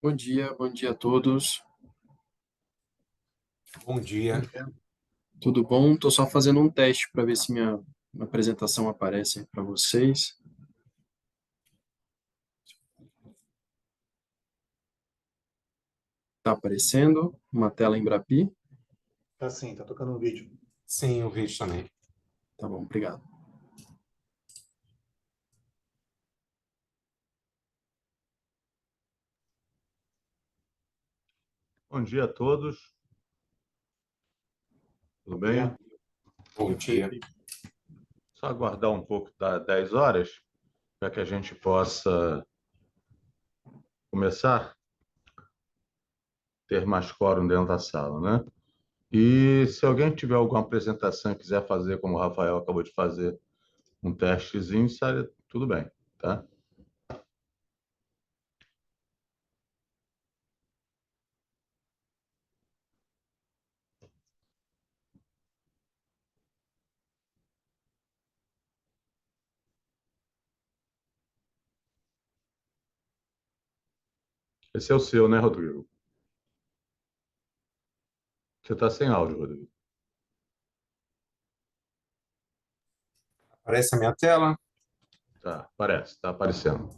Bom dia a todos. Bom dia. Tudo bom? Estou só fazendo um teste para ver se minha apresentação aparece para vocês. Está aparecendo uma tela em Brapi? Tá sim, tá tocando um vídeo. Sim, o vídeo também. Tá bom, obrigado. Bom dia a todos. Tudo bem? Bom dia. Só aguardar um pouco das 10 horas para que a gente possa começar a ter mais quórum dentro da sala, né? E se alguém tiver alguma apresentação e quiser fazer, como o Rafael acabou de fazer, um testezinho, tudo bem, tá? Esse é o seu, né, Rodrigo? Você está sem áudio, Rodrigo. Aparece a minha tela? Tá, parece, está aparecendo.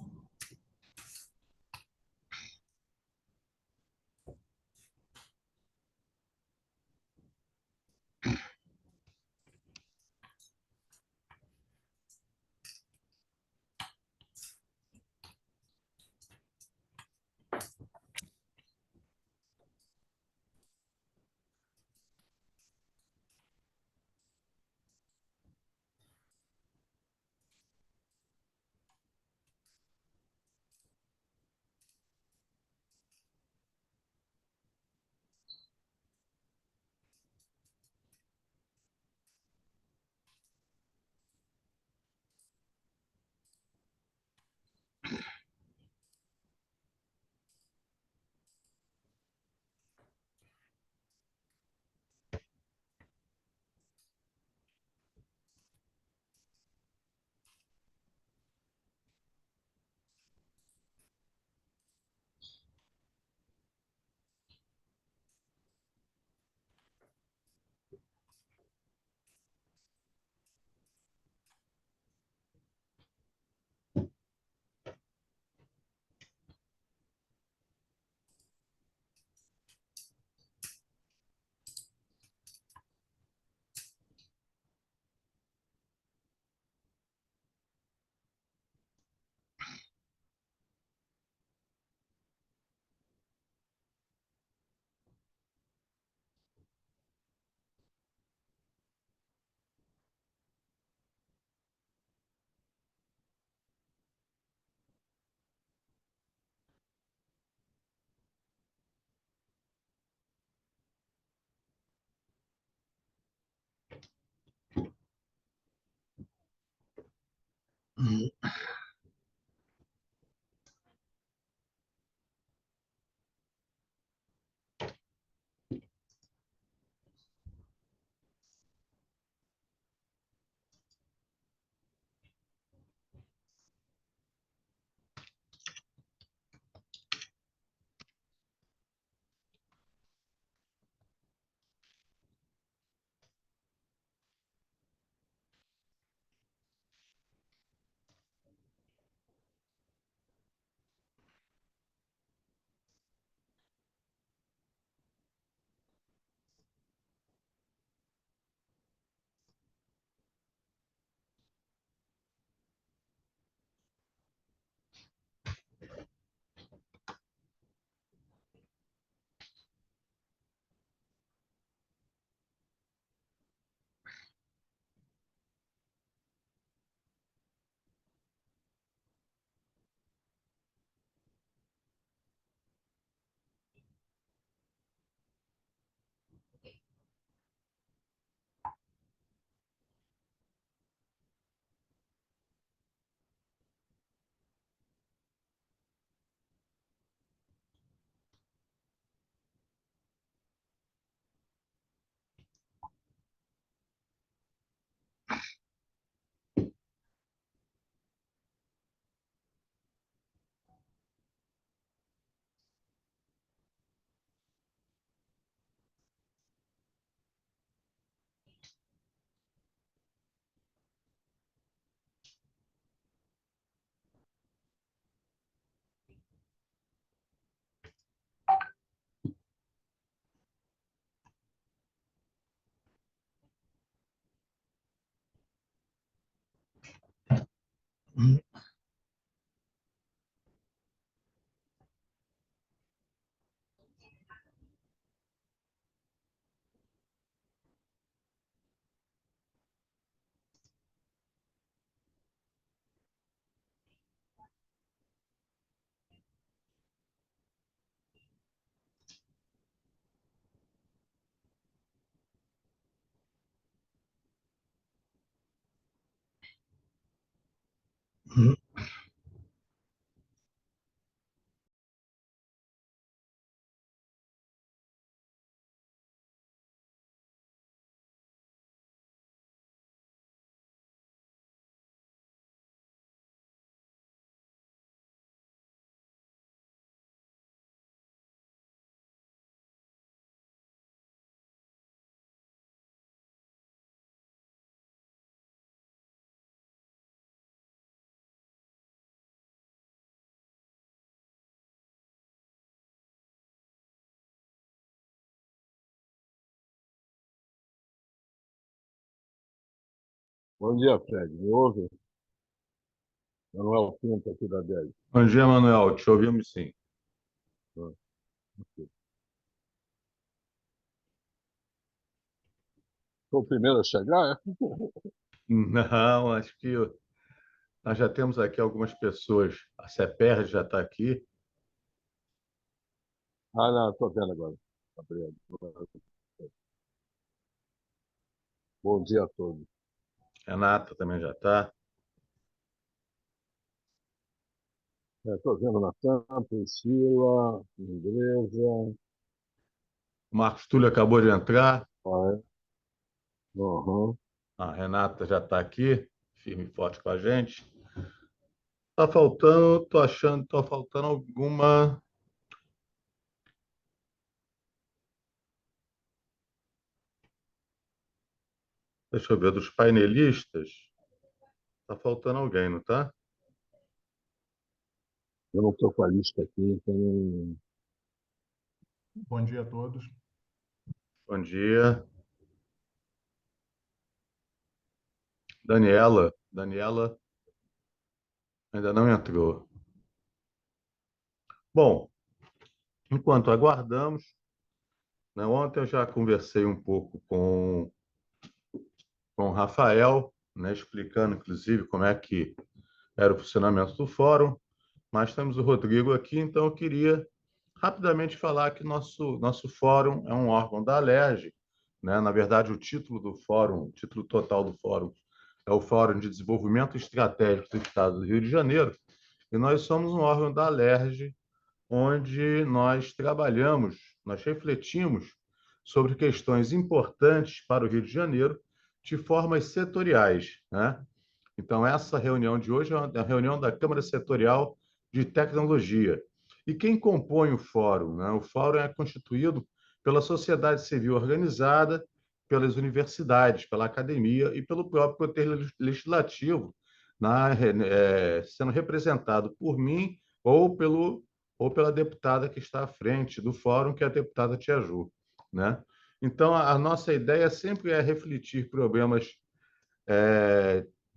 Bom dia, Fred. Me ouve? Manuel Pinto aqui da BR. Bom dia, Manuel. Te ouvimos sim. Sou o primeiro a chegar, é? Não, acho que nós já temos aqui algumas pessoas. A CEPER já está aqui. Ah, não, estou vendo agora. Gabriel. Bom dia a todos. Renata também já está. Estou vendo Natan, Priscila, Igreja. O Marcos Túlio acabou de entrar. Ah, é? Uhum. A Renata já está aqui, firme e forte com a gente. Tá faltando, tô achando, tá faltando alguma. Deixa eu ver, dos painelistas. Tá faltando alguém, não tá? Eu não estou com a lista aqui, então Bom dia a todos. Bom dia. Daniela. Daniela ainda não entrou. Bom, enquanto aguardamos, né, ontem eu já conversei um pouco com o Rafael, né, explicando, inclusive, como é que era o funcionamento do fórum, mas temos o Rodrigo aqui, então eu queria rapidamente falar que nosso fórum é um órgão da Alerj, né? Na verdade, o título do fórum, o título total do fórum é o Fórum de Desenvolvimento Estratégico do Estado do Rio de Janeiro, e nós somos um órgão da Alerj onde nós trabalhamos, nós refletimos sobre questões importantes para o Rio de Janeiro de formas setoriais, né? Então, essa reunião de hoje é uma reunião da Câmara Setorial de Tecnologia. E quem compõe o fórum, né? O fórum é constituído pela sociedade civil organizada, pelas universidades, pela academia e pelo próprio poder legislativo, sendo representado por mim ou pela deputada que está à frente do fórum, que é a deputada Tia Ju, né? Então, a nossa ideia sempre é refletir problemas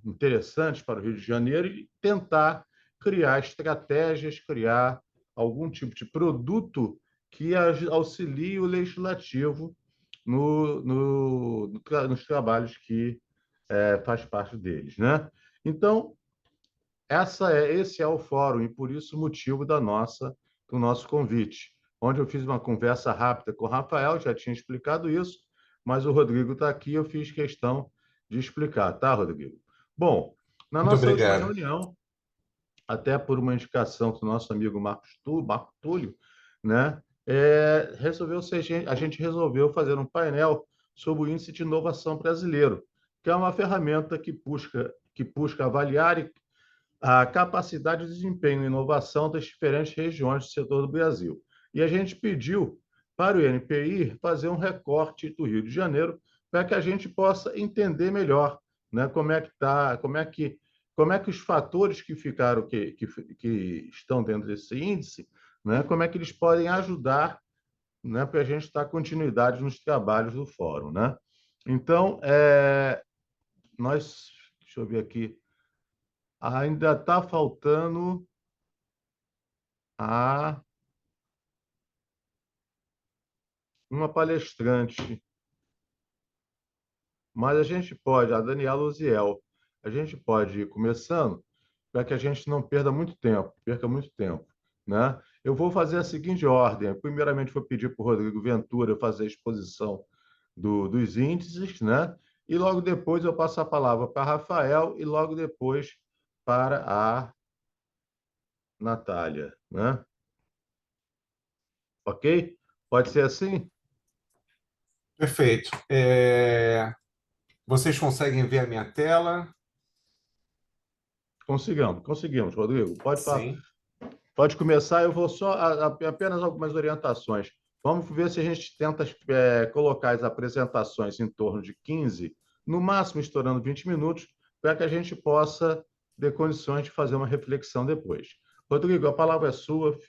interessantes para o Rio de Janeiro e tentar criar estratégias, criar algum tipo de produto que auxilie o legislativo nos trabalhos que faz parte deles, né? Então, esse é o fórum e por isso o motivo do nosso convite, onde eu fiz uma conversa rápida com o Rafael, já tinha explicado isso, mas o Rodrigo está aqui, eu fiz questão de explicar, tá, Rodrigo? Bom, na Muito nossa última obrigado. reunião, até por uma indicação do nosso amigo Marco Túlio, né, a gente resolveu fazer um painel sobre o Índice de Inovação Brasileiro, que é uma ferramenta que busca avaliar a capacidade de desempenho e inovação das diferentes regiões do setor do Brasil. E a gente pediu para o INPI fazer um recorte do Rio de Janeiro para que a gente possa entender melhor, né, como é que os fatores que ficaram que estão dentro desse índice, né, como é que eles podem ajudar, né, para a gente dar continuidade nos trabalhos do fórum, né? Então, deixa eu ver aqui, ainda está faltando a uma palestrante, mas a gente pode, a Daniela Uziel, a gente pode ir começando para que a gente não perca muito tempo, né? Eu vou fazer a seguinte ordem. Primeiramente, vou pedir para o Rodrigo Ventura fazer a exposição dos índices, né? E logo depois eu passo a palavra para Rafael e logo depois para a Natália, né? Ok? Pode ser assim? Perfeito. Vocês conseguem ver a minha tela? Conseguimos, Rodrigo. Pode falar. Sim. Pode começar, eu vou só apenas algumas orientações. Vamos ver se a gente tenta colocar as apresentações em torno de 15, no máximo estourando 20 minutos, para que a gente possa ter condições de fazer uma reflexão depois. Rodrigo, a palavra é sua,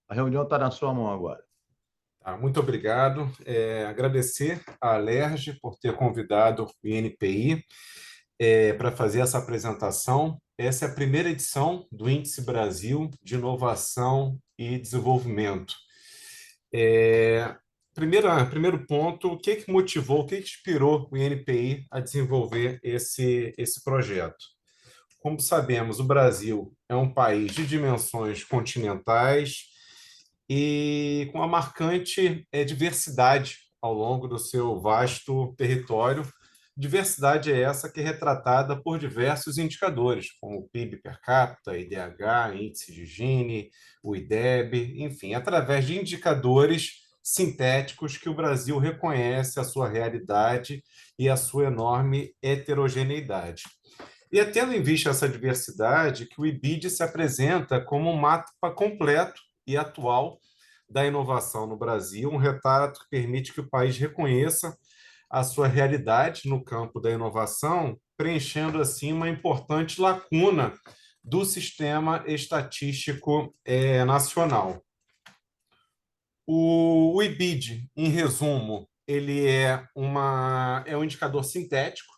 a reunião está na sua mão agora. Tá, muito obrigado. Agradecer à Alerj por ter convidado o INPI. para fazer essa apresentação. Essa é a primeira edição do Índice Brasil de Inovação e Desenvolvimento. Primeiro ponto, o que motivou, o que inspirou o INPI a desenvolver esse projeto? Como sabemos, o Brasil é um país de dimensões continentais e com uma marcante diversidade ao longo do seu vasto território. Diversidade é essa que é retratada por diversos indicadores, como o PIB per capita, IDH, Índice de Gini, o IDEB, enfim, através de indicadores sintéticos que o Brasil reconhece a sua realidade e a sua enorme heterogeneidade. E é tendo em vista essa diversidade que o IBID se apresenta como um mapa completo e atual da inovação no Brasil, um retrato que permite que o país reconheça a sua realidade no campo da inovação, preenchendo assim uma importante lacuna do sistema estatístico nacional. O IBID, em resumo, ele é um indicador sintético.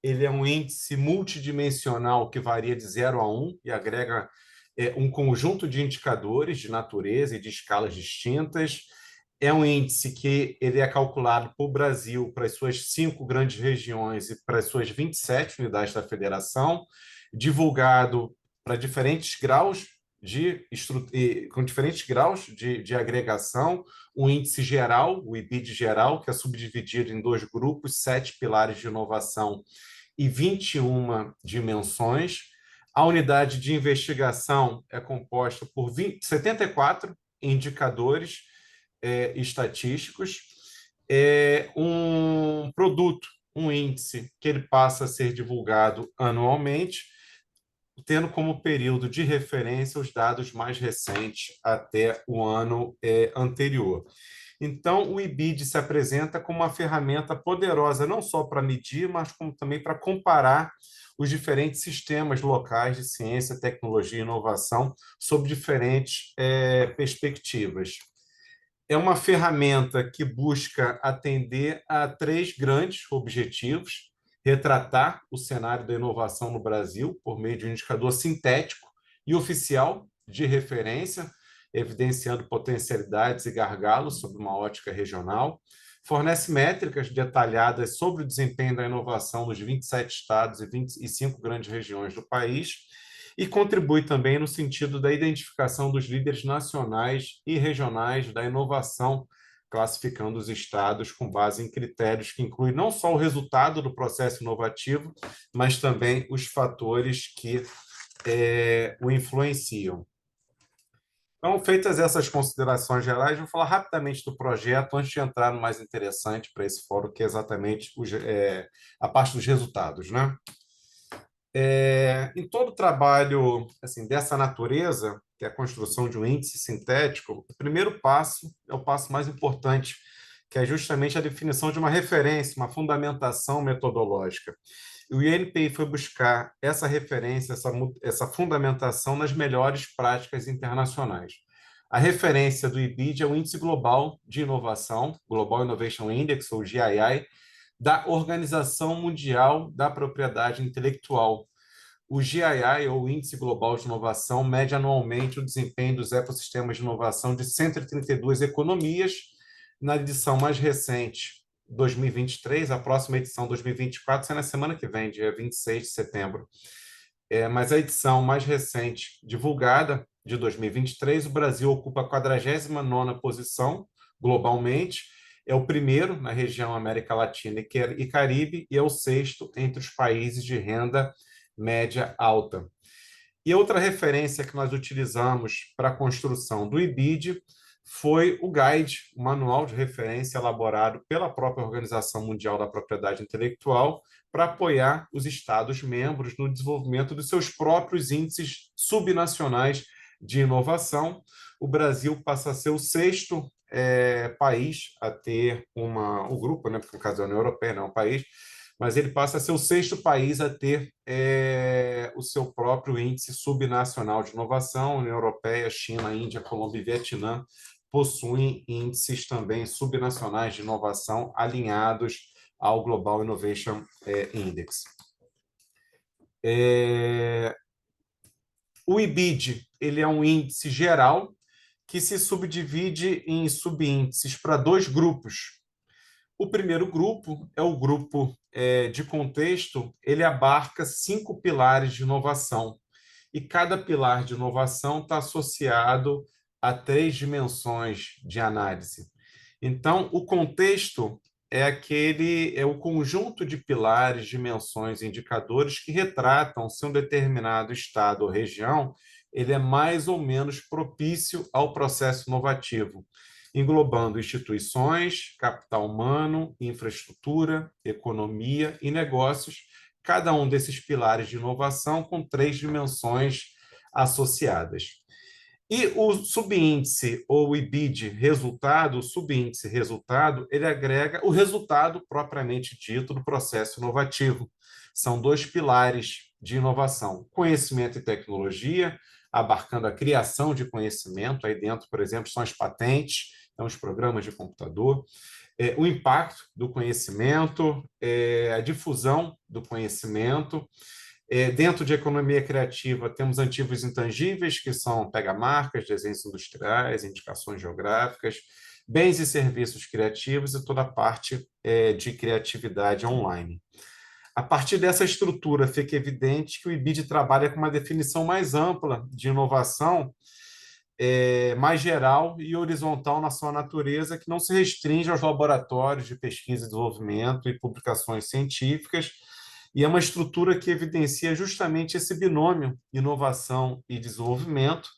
Ele é um índice multidimensional que varia de 0 a 1 e agrega um conjunto de indicadores de natureza e de escalas distintas. É um índice que ele é calculado por Brasil para as suas 5 grandes regiões e para as suas 27 unidades da federação, divulgado para diferentes graus com diferentes graus de agregação, o índice geral, o IBID geral, que é subdividido em 2 grupos, 7 pilares de inovação e 21 dimensões. A unidade de investigação é composta por 74 indicadores estatísticos, um produto, um índice que ele passa a ser divulgado anualmente, tendo como período de referência os dados mais recentes até o ano anterior. Então, o IBID se apresenta como uma ferramenta poderosa, não só para medir, mas como também para comparar os diferentes sistemas locais de ciência, tecnologia e inovação sob diferentes perspectivas. É uma ferramenta que busca atender a 3 grandes objetivos: retratar o cenário da inovação no Brasil por meio de um indicador sintético e oficial de referência, evidenciando potencialidades e gargalos sob uma ótica regional, fornece métricas detalhadas sobre o desempenho da inovação nos 27 estados e 25 grandes regiões do país, e contribui também no sentido da identificação dos líderes nacionais e regionais da inovação, classificando os estados com base em critérios que incluem não só o resultado do processo inovativo, mas também os fatores que o influenciam. Então, feitas essas considerações gerais, vou falar rapidamente do projeto antes de entrar no mais interessante para esse fórum, que é exatamente a parte dos resultados, né? Em todo trabalho assim, dessa natureza, que é a construção de um índice sintético, o primeiro passo é o passo mais importante, que é justamente a definição de uma referência, uma fundamentação metodológica. E o INPI foi buscar essa referência, essa fundamentação nas melhores práticas internacionais. A referência do IBID é o Índice Global de Inovação, Global Innovation Index, ou GII, da Organização Mundial da Propriedade Intelectual. O GII, ou Índice Global de Inovação, mede anualmente o desempenho dos ecossistemas de inovação de 132 economias. Na edição mais recente, 2023, a próxima edição, 2024, será na semana que vem, dia 26 de setembro. Mas a edição mais recente, divulgada, de 2023, o Brasil ocupa a 49ª posição globalmente, é o primeiro na região América Latina e Caribe e é o 6º entre os países de renda média alta. E outra referência que nós utilizamos para a construção do IBID foi o Guide, o manual de referência elaborado pela própria Organização Mundial da Propriedade Intelectual para apoiar os Estados-membros no desenvolvimento dos seus próprios índices subnacionais de inovação. O Brasil passa a ser o 6º país a ter o grupo, né, porque no caso é a União Europeia, não é um país, mas ele passa a ser o 6º país a ter o seu próprio índice subnacional de inovação. A União Europeia, China, Índia, Colômbia e Vietnã possuem índices também subnacionais de inovação alinhados ao Global Innovation Index. O IBID, ele é um índice geral que se subdivide em subíndices para dois grupos. O primeiro grupo é o grupo de contexto, ele abarca 5 pilares de inovação. E cada pilar de inovação está associado a 3 dimensões de análise. Então, o contexto é o conjunto de pilares, dimensões e indicadores que retratam se um determinado estado ou região ele é mais ou menos propício ao processo inovativo, englobando instituições, capital humano, infraestrutura, economia e negócios, cada um desses pilares de inovação com 3 dimensões associadas. E o subíndice ou o IBID resultado, o subíndice resultado, ele agrega o resultado propriamente dito do processo inovativo. São 2 pilares de inovação: conhecimento e tecnologia, abarcando a criação de conhecimento, aí dentro, por exemplo, são as patentes, então os programas de computador, o impacto do conhecimento, a difusão do conhecimento. Dentro de economia criativa, temos ativos intangíveis, que são pega-marcas, desenhos industriais, indicações geográficas, bens e serviços criativos e toda a parte de criatividade online. A partir dessa estrutura, fica evidente que o IBID trabalha com uma definição mais ampla de inovação, mais geral e horizontal na sua natureza, que não se restringe aos laboratórios de pesquisa e desenvolvimento e publicações científicas, e é uma estrutura que evidencia justamente esse binômio inovação e desenvolvimento.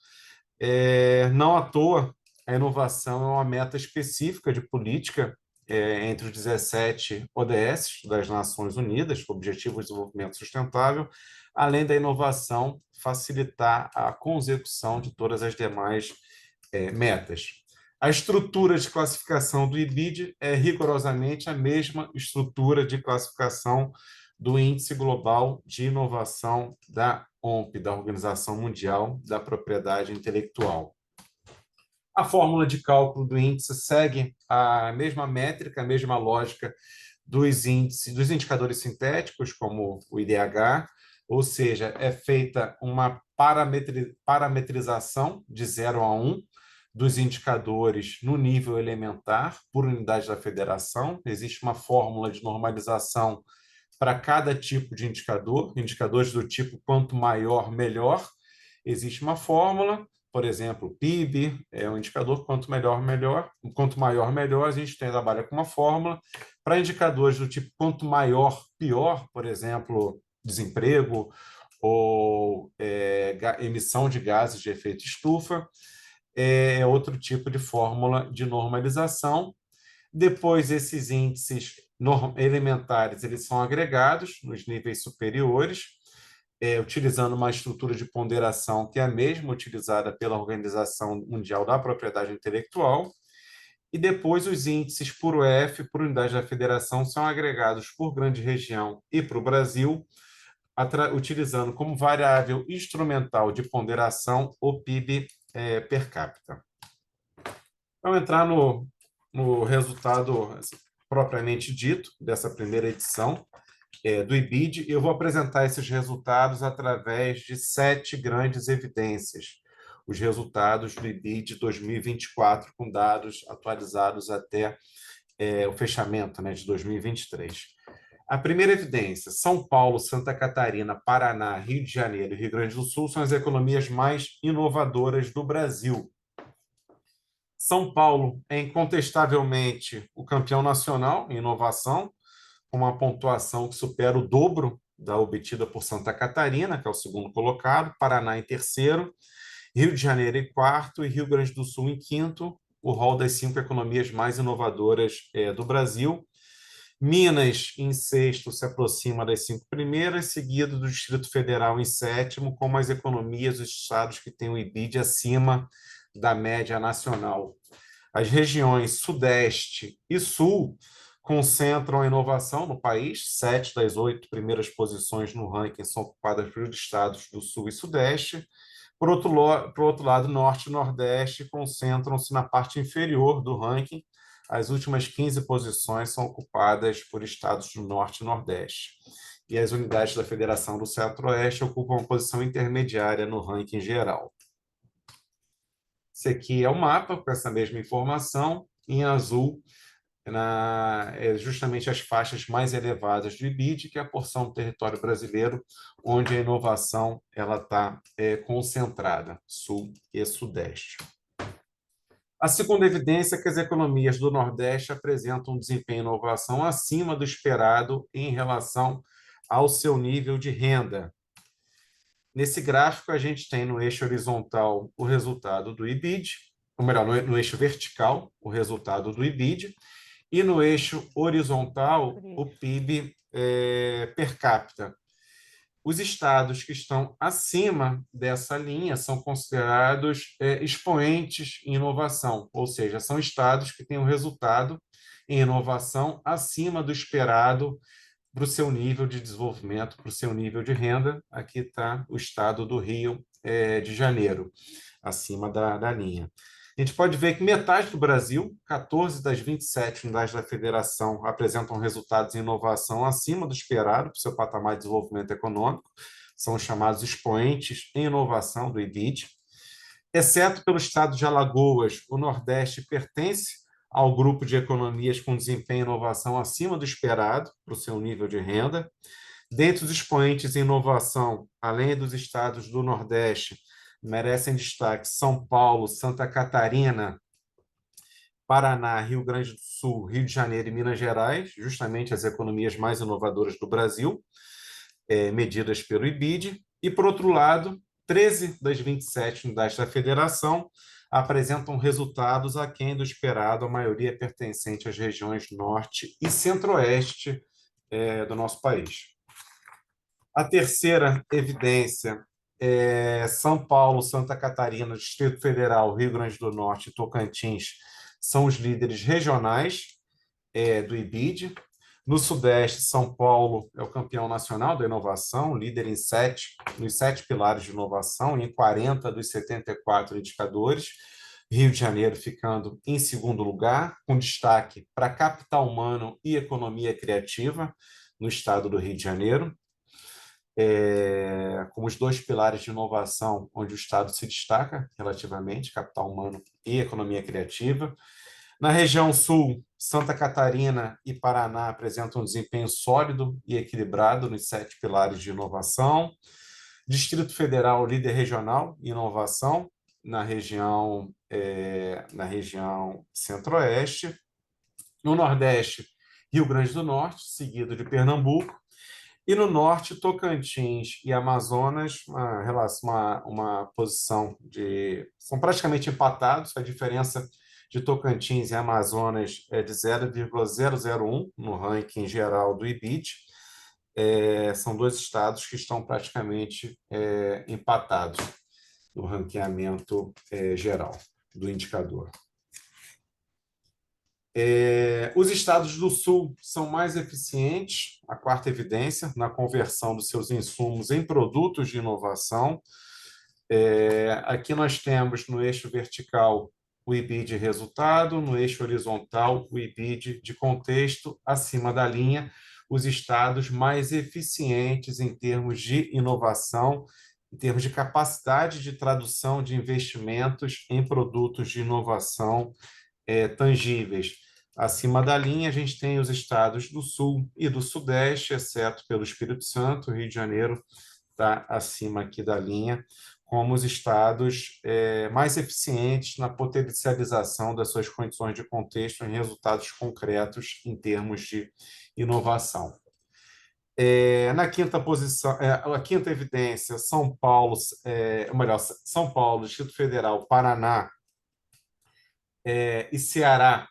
Não à toa, a inovação é uma meta específica de política entre os 17 ODS das Nações Unidas, Objetivos de Desenvolvimento Sustentável, além da inovação facilitar a consecução de todas as demais metas. A estrutura de classificação do IBID é rigorosamente a mesma estrutura de classificação do Índice Global de Inovação da OMP, da Organização Mundial da Propriedade Intelectual. A fórmula de cálculo do índice segue a mesma métrica, a mesma lógica dos indicadores sintéticos, como o IDH, ou seja, é feita uma parametrização de 0 a 1 dos indicadores no nível elementar, por unidade da federação. Existe uma fórmula de normalização para cada tipo de indicador, indicadores do tipo quanto maior, melhor. Existe uma fórmula, por exemplo, o PIB é um indicador quanto melhor, melhor. Quanto maior, melhor, a gente trabalha com uma fórmula. Para indicadores do tipo quanto maior, pior, por exemplo, desemprego ou emissão de gases de efeito estufa, é outro tipo de fórmula de normalização. Depois, esses índices elementares eles são agregados nos níveis superiores, utilizando uma estrutura de ponderação que é a mesma utilizada pela Organização Mundial da Propriedade Intelectual. E depois os índices por UF, por unidade da federação, são agregados por grande região e para o Brasil, utilizando como variável instrumental de ponderação o PIB per capita. Vamos entrar no resultado propriamente dito dessa primeira edição do IBID. Eu vou apresentar esses resultados através de 7 grandes evidências. Os resultados do IBID 2024, com dados atualizados até o fechamento de 2023. A primeira evidência: São Paulo, Santa Catarina, Paraná, Rio de Janeiro e Rio Grande do Sul são as economias mais inovadoras do Brasil. São Paulo é incontestavelmente o campeão nacional em inovação, com uma pontuação que supera o dobro da obtida por Santa Catarina, que é o segundo colocado, Paraná em terceiro, Rio de Janeiro em quarto e Rio Grande do Sul em quinto, o rol das 5 economias mais inovadoras do Brasil. Minas, em sexto, se aproxima das 5 primeiras, seguido do Distrito Federal em sétimo, como as economias dos estados que têm o IBID acima da média nacional. As regiões Sudeste e Sul concentram a inovação no país. 7 das 8 primeiras posições no ranking são ocupadas pelos estados do Sul e Sudeste. Por outro lado, Norte e Nordeste concentram-se na parte inferior do ranking. As últimas 15 posições são ocupadas por estados do Norte e Nordeste. e as unidades da Federação do Centro-Oeste ocupam uma posição intermediária no ranking geral. Esse aqui é o mapa com essa mesma informação. Em azul, justamente as faixas mais elevadas do IBID, que é a porção do território brasileiro onde a inovação está concentrada, sul e sudeste. A segunda evidência é que as economias do Nordeste apresentam um desempenho em inovação acima do esperado em relação ao seu nível de renda. Nesse gráfico, a gente tem no eixo horizontal o resultado do IBID, ou melhor, no eixo vertical, o resultado do IBID, e no eixo horizontal, o PIB per capita. Os estados que estão acima dessa linha são considerados expoentes em inovação, ou seja, são estados que têm um resultado em inovação acima do esperado para o seu nível de desenvolvimento, para o seu nível de renda. Aqui está o estado do Rio de Janeiro, acima da linha. A gente pode ver que metade do Brasil, 14 das 27 unidades da federação, apresentam resultados em inovação acima do esperado para o seu patamar de desenvolvimento econômico, são os chamados expoentes em inovação do IBID. Exceto pelo estado de Alagoas, o Nordeste pertence ao grupo de economias com desempenho e inovação acima do esperado para o seu nível de renda. Dentre os expoentes em inovação, além dos estados do Nordeste, merecem destaque São Paulo, Santa Catarina, Paraná, Rio Grande do Sul, Rio de Janeiro e Minas Gerais, justamente as economias mais inovadoras do Brasil, medidas pelo IBID. E, por outro lado, 13 das 27 unidades da federação apresentam resultados aquém do esperado, a maioria pertencente às regiões norte e centro-oeste do nosso país. A terceira evidência São Paulo, Santa Catarina, Distrito Federal, Rio Grande do Norte e Tocantins são os líderes regionais do IBID. No Sudeste, São Paulo é o campeão nacional da inovação, líder nos 7 pilares de inovação, em 40 dos 74 indicadores. Rio de Janeiro ficando em segundo lugar, com destaque para capital humano e economia criativa, no estado do Rio de Janeiro. Como os 2 pilares de inovação onde o Estado se destaca relativamente, capital humano e economia criativa. Na região sul, Santa Catarina e Paraná apresentam um desempenho sólido e equilibrado nos 7 pilares de inovação. Distrito Federal, líder regional em inovação na região centro-oeste. No Nordeste, Rio Grande do Norte, seguido de Pernambuco. E no norte, Tocantins e Amazonas, uma posição são praticamente empatados, a diferença de Tocantins e Amazonas é de 0,001 no ranking geral do IBID. São 2 estados que estão praticamente empatados no ranqueamento geral do indicador. Os estados do Sul são mais eficientes, a quarta evidência, na conversão dos seus insumos em produtos de inovação. Aqui nós temos no eixo vertical o IBID resultado, no eixo horizontal o IBID de contexto, acima da linha, os estados mais eficientes em termos de inovação, em termos de capacidade de tradução de investimentos em produtos de inovação tangíveis. Acima da linha, a gente tem os estados do Sul e do Sudeste, exceto pelo Espírito Santo. O Rio de Janeiro está acima aqui da linha, como os estados mais eficientes na potencialização das suas condições de contexto em resultados concretos em termos de inovação. Na quinta posição, a quinta evidência, São Paulo, São Paulo, Distrito Federal, Paraná e Ceará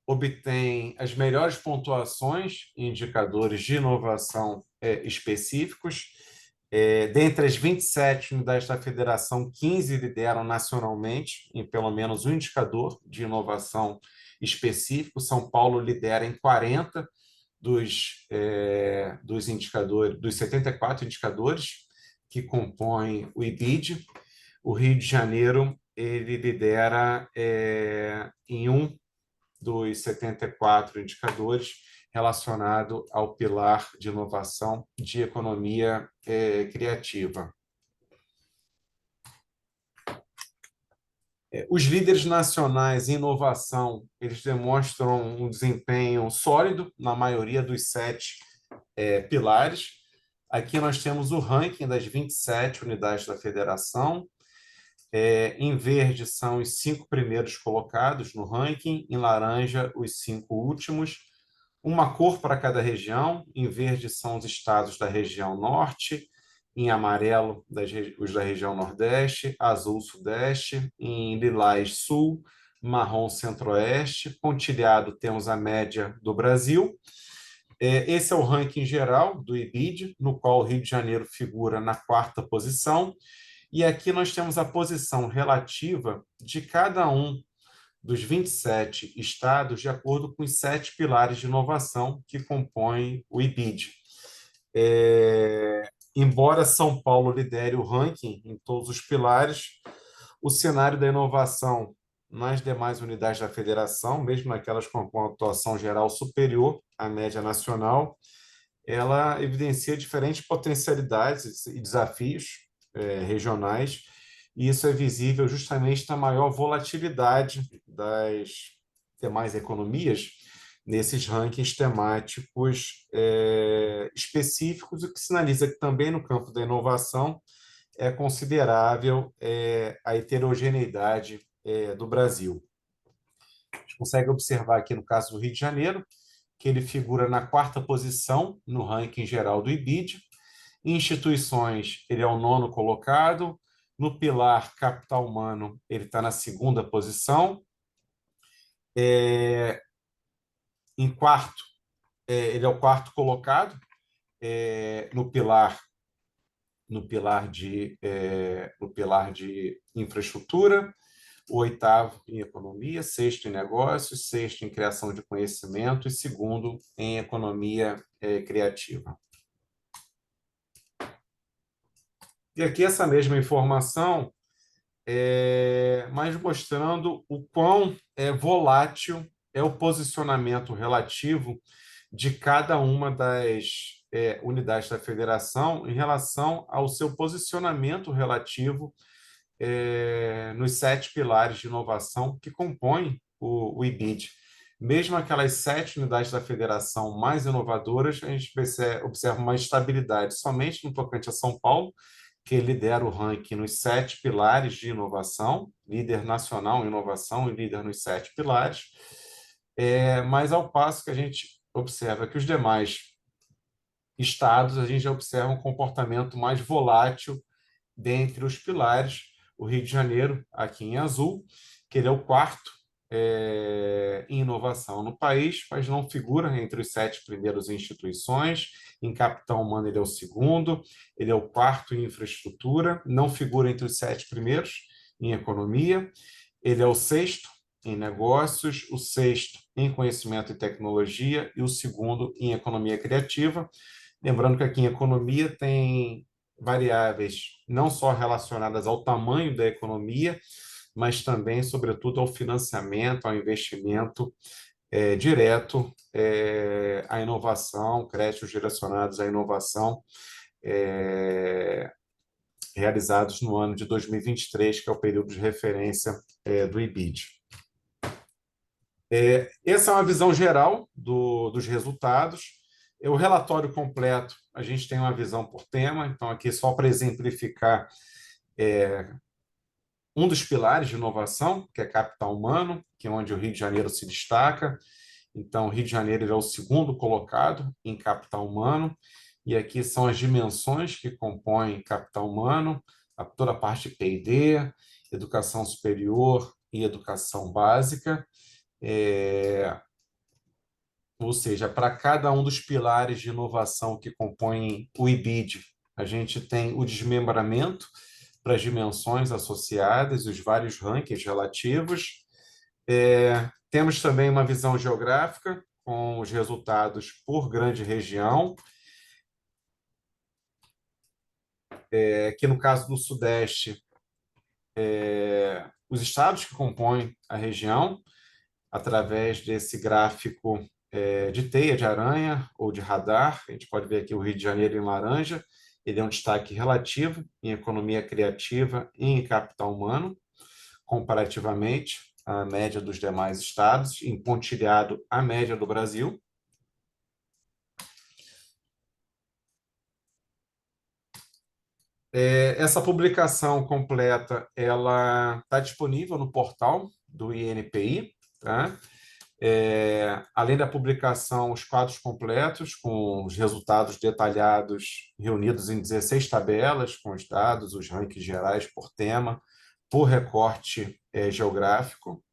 obtém as melhores pontuações em indicadores de inovação específicos. Dentre as 27 unidades da federação, 15 lideram nacionalmente em pelo menos um indicador de inovação específico. São Paulo lidera em 40 dos indicadores, dos 74 indicadores que compõem o IBID. O Rio de Janeiro ele lidera em um dos 74 indicadores, relacionado ao pilar de inovação de economia criativa. Os líderes nacionais em inovação, eles demonstram um desempenho sólido na maioria dos 7 pilares. Aqui nós temos o ranking das 27 unidades da federação. Em verde são os 5 primeiros colocados no ranking, em laranja os 5 últimos. Uma cor para cada região. Em verde são os estados da região norte, em amarelo os da região nordeste, azul sudeste, em lilás sul, marrom centro-oeste, pontilhado temos a média do Brasil. Esse é o ranking geral do IBID, no qual o Rio de Janeiro figura na 4ª posição, e aqui nós temos a posição relativa de cada um dos 27 estados de acordo com os 7 pilares de inovação que compõem o IBID. Embora São Paulo lidere o ranking em todos os pilares, o cenário da inovação nas demais unidades da federação, mesmo naquelas com pontuação geral superior à média nacional, ela evidencia diferentes potencialidades e desafios regionais, e isso é visível justamente na maior volatilidade das demais economias nesses rankings temáticos específicos, o que sinaliza que também no campo da inovação é considerável a heterogeneidade do Brasil. A gente consegue observar aqui no caso do Rio de Janeiro, que ele figura na 4ª posição no ranking geral do IBID. Em instituições, ele é o 9º colocado. No pilar capital humano, ele está na 2ª posição. Em quarto, ele é o 4º colocado no pilar de infraestrutura, o 8º em economia, 6º em negócios, 6º em criação de conhecimento e 2º em economia criativa. E aqui essa mesma informação, mas mostrando o quão volátil é o posicionamento relativo de cada uma das unidades da federação em relação ao seu posicionamento relativo nos 7 pilares de inovação que compõem o IBID. Mesmo aquelas 7 unidades da federação mais inovadoras, a gente observa uma estabilidade somente no tocante a São Paulo, que lidera o ranking nos 7 pilares de inovação, líder nacional em inovação e líder nos 7 pilares, mas ao passo que a gente observa que os demais estados, a gente já observa um comportamento mais volátil dentre os pilares. O Rio de Janeiro, aqui em azul, que ele é o 4º em inovação no país, mas não figura entre os 7 primeiros instituições. Em capital humano, ele é o 2º, ele é o 4º em infraestrutura, não figura entre os 7 primeiros em economia, ele é o 6º em negócios, o 6º em conhecimento e tecnologia e o 2º em economia criativa. Lembrando que aqui em economia tem variáveis não só relacionadas ao tamanho da economia, mas também, sobretudo, ao financiamento, ao investimento direto à inovação, créditos direcionados à inovação realizados no ano de 2023, que é o período de referência do IBID. Essa é uma visão geral dos resultados. O relatório completo, a gente tem uma visão por tema, então aqui só para exemplificar um dos pilares de inovação, que é capital humano, que é onde o Rio de Janeiro se destaca. Então, o Rio de Janeiro é o 2º colocado em capital humano, e aqui são as dimensões que compõem capital humano, toda a parte de P&D, educação superior e educação básica. Ou seja, para cada um dos pilares de inovação que compõem o IBID, a gente tem o desmembramento para as dimensões associadas, os vários rankings relativos. Temos também uma visão geográfica, com os resultados por grande região. Aqui no caso do Sudeste, os estados que compõem a região, através desse gráfico de teia de aranha ou de radar. A gente pode ver aqui o Rio de Janeiro em laranja. Ele é um destaque relativo em economia criativa e em capital humano, comparativamente à média dos demais estados, em pontilhado à média do Brasil. Essa publicação completa ela está disponível no portal do INPI, tá? Além da publicação, os quadros completos, com os resultados detalhados, reunidos em 16 tabelas, com os dados, os rankings gerais por tema, por recorte geográfico.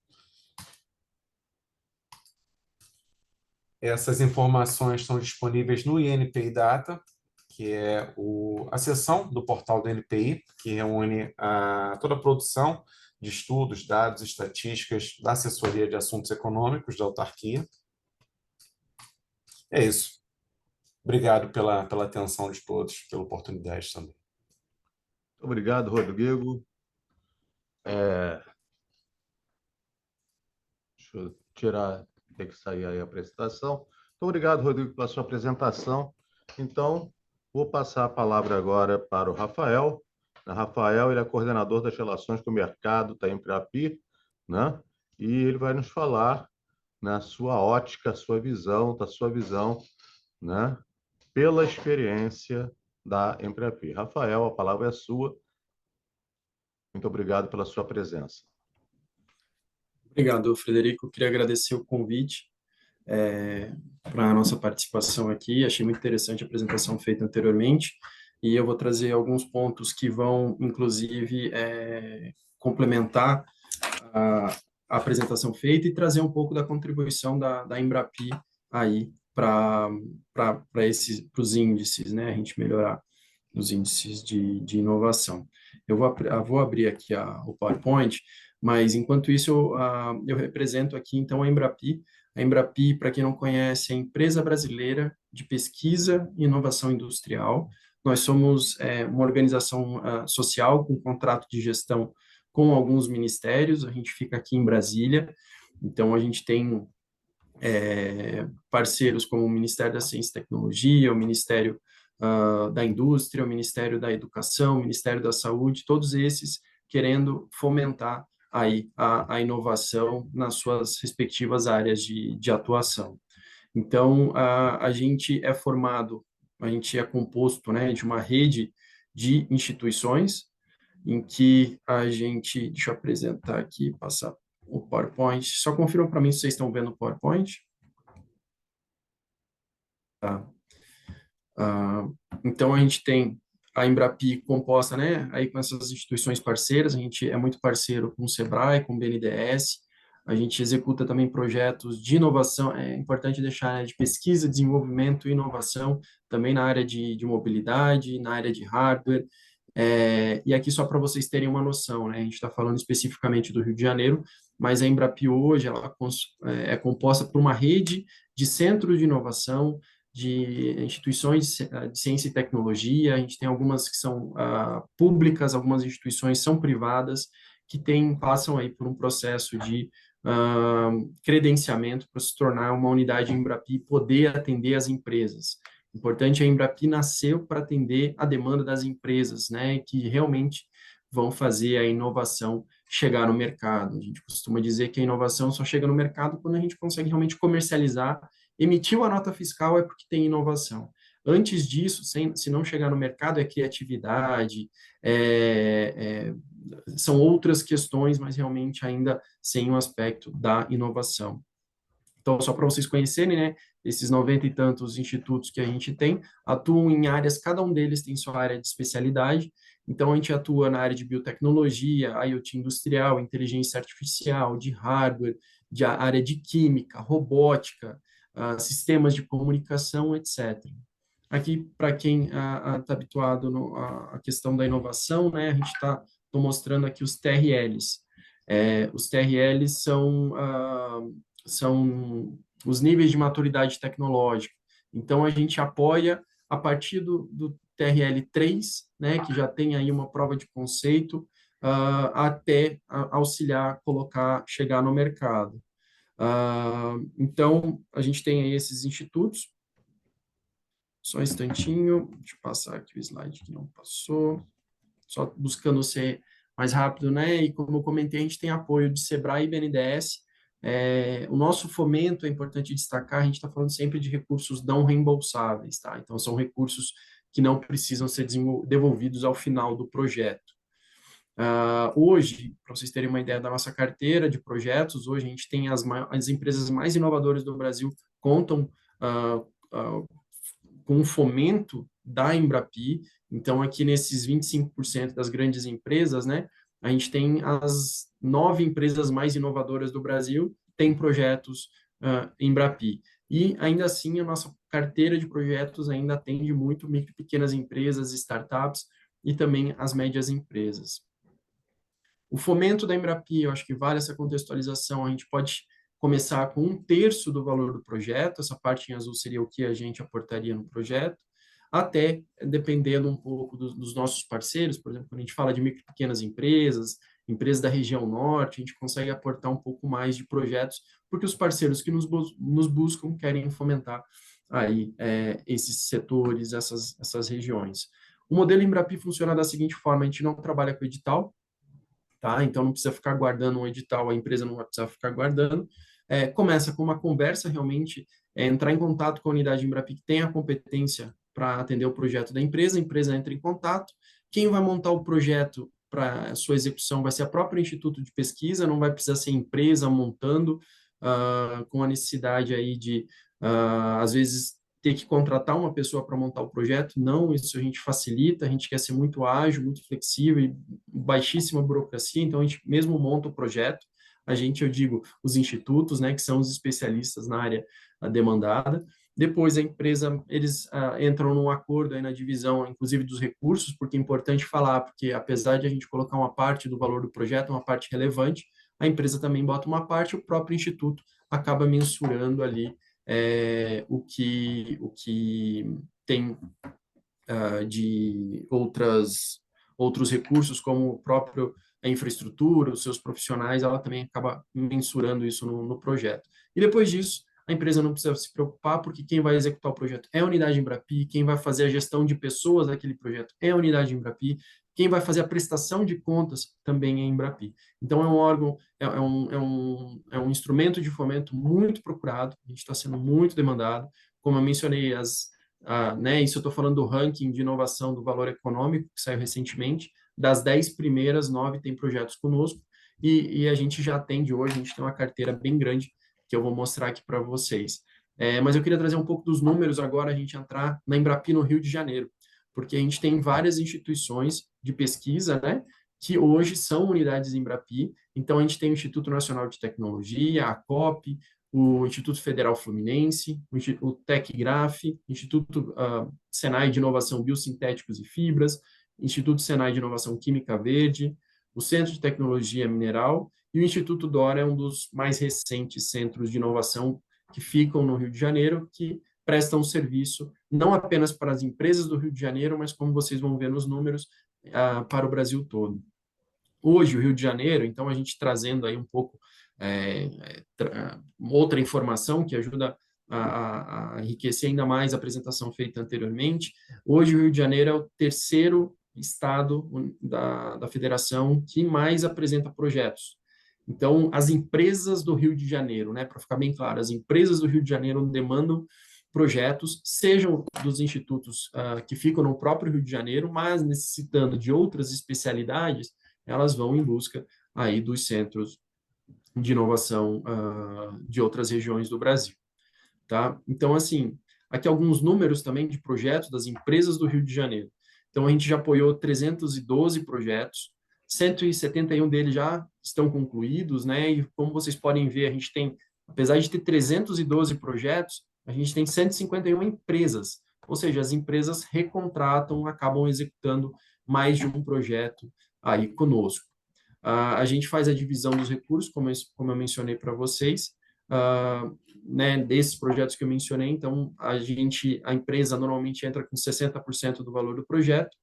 Essas informações estão disponíveis no INPI Data, que é a seção do portal do INPI, que reúne toda a produção de estudos, dados, estatísticas da assessoria de assuntos econômicos da autarquia. É isso. Obrigado pela atenção de todos, pela oportunidade também. Obrigado, Rodrigo. Deixa eu tirar, tem que sair aí a apresentação. Muito obrigado, Rodrigo, pela sua apresentação. Então, vou passar a palavra agora para o Rafael. O Rafael, ele é coordenador das relações com o mercado da Embrapi, né? E ele vai nos falar na sua ótica, da sua visão, né? Pela experiência da Embrapi. Rafael, a palavra é sua. Muito obrigado pela sua presença. Obrigado, Frederico. Eu queria agradecer o convite para a nossa participação aqui. Achei muito interessante a apresentação feita anteriormente e eu vou trazer alguns pontos que vão, inclusive, complementar a apresentação feita e trazer um pouco da contribuição da Embrapi aí para os índices, né? A gente melhorar os índices de inovação. Eu vou abrir aqui o PowerPoint, mas enquanto isso eu represento aqui então a Embrapi. A Embrapi, para quem não conhece, é a empresa brasileira de pesquisa e inovação industrial. Nós somos uma organização social com contrato de gestão com alguns ministérios. A gente fica aqui em Brasília, então a gente tem parceiros como o Ministério da Ciência e Tecnologia, o Ministério da Indústria, o Ministério da Educação, o Ministério da Saúde, todos esses querendo fomentar aí a inovação nas suas respectivas áreas de atuação. Então, a gente a gente é composto, né, de uma rede de instituições em que deixa eu apresentar aqui, passar o PowerPoint, só confirma para mim se vocês estão vendo o PowerPoint. Tá. Então, a gente tem a Embrapi composta, né, aí com essas instituições parceiras. A gente é muito parceiro com o Sebrae, com o BNDES. A gente executa também projetos de inovação, é importante deixar, né, de pesquisa, desenvolvimento e inovação, também na área de mobilidade, na área de hardware. E aqui só para vocês terem uma noção, né, a gente está falando especificamente do Rio de Janeiro, mas a Embrapi hoje ela é composta por uma rede de centros de inovação, de instituições de ciência e tecnologia. A gente tem algumas que são públicas, algumas instituições são privadas, que passam aí por um processo de credenciamento para se tornar uma unidade Embrapi e poder atender as empresas. Importante, a Embrapi nasceu para atender a demanda das empresas, né, que realmente vão fazer a inovação chegar no mercado. A gente costuma dizer que a inovação só chega no mercado quando a gente consegue realmente comercializar. Emitiu a nota fiscal é porque tem inovação. Antes disso, se não chegar no mercado, é criatividade, são outras questões, mas realmente ainda sem o aspecto da inovação. Então, só para vocês conhecerem, né, esses 90 e tantos institutos que a gente tem, atuam em áreas, cada um deles tem sua área de especialidade. Então, a gente atua na área de biotecnologia, IoT industrial, inteligência artificial, de hardware, de área de química, robótica, sistemas de comunicação, etc. Aqui, para quem está habituado à questão da inovação, né, a gente estou mostrando aqui os TRLs. Os TRLs são os níveis de maturidade tecnológica. Então, a gente apoia a partir do TRL 3, né, que já tem aí uma prova de conceito, até auxiliar, chegar no mercado. Então, a gente tem aí esses institutos. Só um instantinho, deixa eu passar aqui o slide que não passou. Só buscando ser mais rápido, né? E como eu comentei, a gente tem apoio de Sebrae e BNDES. O nosso fomento, é importante destacar, a gente está falando sempre de recursos não reembolsáveis, tá? Então, são recursos que não precisam ser devolvidos ao final do projeto. Hoje, para vocês terem uma ideia da nossa carteira de projetos, hoje a gente tem as empresas mais inovadoras do Brasil contam ah, ah, com o fomento da Embrapi. Então, aqui nesses 25% das grandes empresas, né, a gente tem as 9 empresas mais inovadoras do Brasil, tem projetos Embrapi. E, ainda assim, a nossa carteira de projetos ainda atende muito micro e pequenas empresas, startups e também as médias empresas. O fomento da Embrapi, eu acho que vale essa contextualização, a gente pode começar com 1/3 do valor do projeto, essa parte em azul seria o que a gente aportaria no projeto, até dependendo um pouco dos nossos parceiros, por exemplo, quando a gente fala de micro e pequenas empresas, empresas da região norte, a gente consegue aportar um pouco mais de projetos, porque os parceiros que nos buscam querem fomentar aí esses setores, essas regiões. O modelo Embrapi funciona da seguinte forma, a gente não trabalha com edital, tá? Então não precisa ficar guardando um edital, a empresa não vai precisar ficar guardando. Começa com uma conversa realmente, entrar em contato com a unidade Embrapi que tem a competência para atender o projeto da empresa, a empresa entra em contato, quem vai montar o projeto para a sua execução vai ser a própria instituto de pesquisa, não vai precisar ser empresa montando, com a necessidade aí de, às vezes, ter que contratar uma pessoa para montar o projeto, não, isso a gente facilita, a gente quer ser muito ágil, muito flexível e baixíssima burocracia, então a gente mesmo monta o projeto, a gente, eu digo, os institutos, né, que são os especialistas na área demandada, depois a empresa, eles entram num acordo aí na divisão, inclusive dos recursos, porque é importante falar, porque apesar de a gente colocar uma parte do valor do projeto, uma parte relevante, a empresa também bota uma parte, o próprio instituto acaba mensurando ali o que tem de outros recursos, como o próprio a infraestrutura, os seus profissionais, ela também acaba mensurando isso no projeto. E depois disso, a empresa não precisa se preocupar, porque quem vai executar o projeto é a unidade Embrapi, quem vai fazer a gestão de pessoas daquele projeto é a unidade Embrapi, quem vai fazer a prestação de contas também é a Embrapi. Então, é um órgão, é um instrumento de fomento muito procurado, a gente está sendo muito demandado. Como eu mencionei, né, isso eu estou falando do ranking de inovação do valor econômico, que saiu recentemente, das 10 primeiras, 9 têm projetos conosco, e a gente já atende hoje, a gente tem uma carteira bem grande, que eu vou mostrar aqui para vocês. Mas eu queria trazer um pouco dos números agora, a gente entrar na Embrapi no Rio de Janeiro, porque a gente tem várias instituições de pesquisa, né, que hoje são unidades Embrapi. Então, a gente tem o Instituto Nacional de Tecnologia, a COP, o Instituto Federal Fluminense, o TecGraf, Instituto Senai de Inovação Biosintéticos e Fibras, Instituto Senai de Inovação Química Verde, o Centro de Tecnologia Mineral e o Instituto Dora é um dos mais recentes centros de inovação que ficam no Rio de Janeiro, que prestam serviço não apenas para as empresas do Rio de Janeiro, mas como vocês vão ver nos números, para o Brasil todo. Hoje, o Rio de Janeiro, então a gente trazendo aí um pouco outra informação que ajuda a enriquecer ainda mais a apresentação feita anteriormente. Hoje, o Rio de Janeiro é o terceiro estado da federação que mais apresenta projetos. Então, as empresas do Rio de Janeiro, né, para ficar bem claro, as empresas do Rio de Janeiro demandam projetos, sejam dos institutos que ficam no próprio Rio de Janeiro, mas necessitando de outras especialidades, elas vão em busca aí dos centros de inovação de outras regiões do Brasil, tá? Então, assim, aqui alguns números também de projetos das empresas do Rio de Janeiro. Então, a gente já apoiou 312 projetos, 171 deles já estão concluídos, né? E como vocês podem ver, a gente tem, apesar de ter 312 projetos, a gente tem 151 empresas, ou seja, as empresas recontratam, acabam executando mais de um projeto aí conosco. A gente faz a divisão dos recursos, como eu mencionei para vocês, né, desses projetos que eu mencionei, então a empresa normalmente entra com 60% do valor do projeto,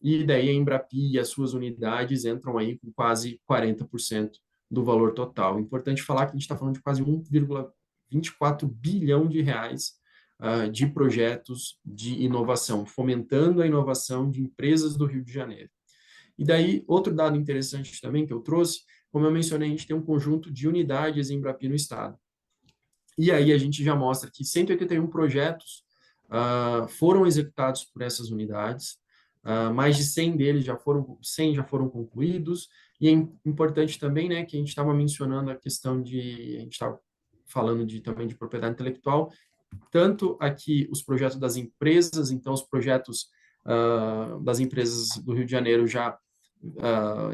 e daí a Embrapi e as suas unidades entram aí com quase 40% do valor total. Importante falar que a gente está falando de quase 1,24 bilhão de reais de projetos de inovação, fomentando a inovação de empresas do Rio de Janeiro. E daí, outro dado interessante também que eu trouxe, como eu mencionei, a gente tem um conjunto de unidades Embrapi no estado. E aí a gente já mostra que 181 projetos foram executados por essas unidades, mais de 100 já foram concluídos, e é importante também, né, que a gente estava mencionando a questão a gente estava falando também de propriedade intelectual, tanto aqui os projetos das empresas, então os projetos das empresas do Rio de Janeiro já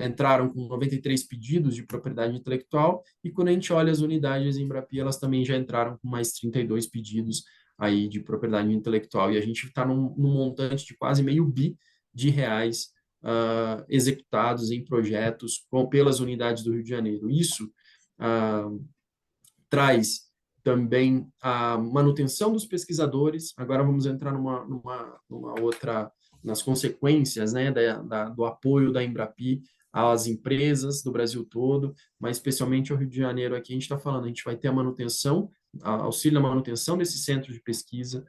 entraram com 93 pedidos de propriedade intelectual, e quando a gente olha as unidades em Embrapi, elas também já entraram com mais 32 pedidos aí de propriedade intelectual, e a gente está num montante de quase meio bi de reais executados em projetos pelas unidades do Rio de Janeiro. Isso traz também a manutenção dos pesquisadores. Agora vamos entrar numa outra, nas consequências, né, do apoio da Embrapi às empresas do Brasil todo, mas especialmente ao Rio de Janeiro aqui, a gente está falando, a gente vai ter a manutenção, auxílio na manutenção desse centro de pesquisa,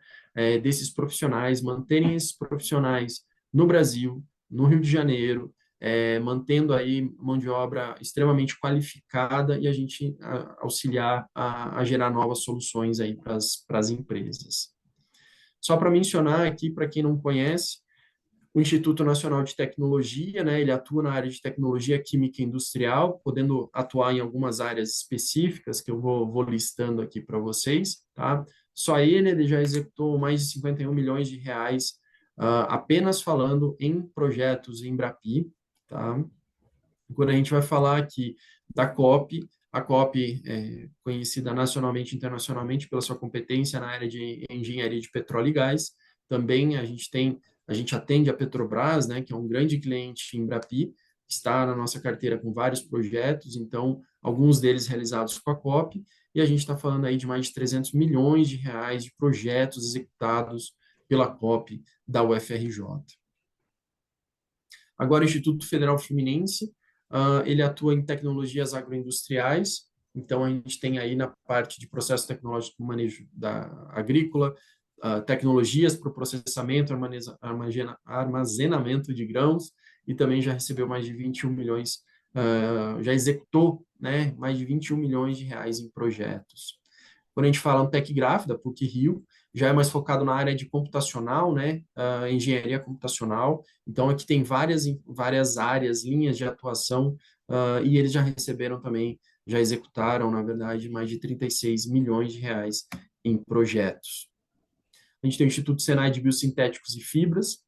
desses profissionais, manterem esses profissionais no Brasil, no Rio de Janeiro, mantendo aí mão de obra extremamente qualificada e a gente auxiliar a gerar novas soluções aí para as empresas. Só para mencionar aqui, para quem não conhece, o Instituto Nacional de Tecnologia, né, ele atua na área de tecnologia química industrial, podendo atuar em algumas áreas específicas que eu vou listando aqui para vocês, tá? Só ele já executou mais de 51 milhões de reais apenas falando em projetos em Embrapi, tá? Quando a gente vai falar aqui da COP, a COP é conhecida nacionalmente e internacionalmente pela sua competência na área de engenharia de petróleo e gás. Também a gente atende a Petrobras, né, que é um grande cliente em Embrapi, está na nossa carteira com vários projetos, então, alguns deles realizados com a COP, e a gente está falando aí de mais de 300 milhões de reais de projetos executados pela COP da UFRJ. Agora, o Instituto Federal Fluminense, ele atua em tecnologias agroindustriais, então a gente tem aí na parte de processo tecnológico do manejo agrícola, tecnologias para o processamento, armazenamento de grãos, e também já recebeu mais de 21 milhões, já executou, né, mais de 21 milhões de reais em projetos. Quando a gente fala no Tecgraf, da PUC-Rio, já é mais focado na área de computacional, né, engenharia computacional. Então, aqui tem várias áreas, linhas de atuação, e eles já receberam também, já executaram, na verdade, mais de 36 milhões de reais em projetos. A gente tem o Instituto Senai de Biosintéticos e Fibras,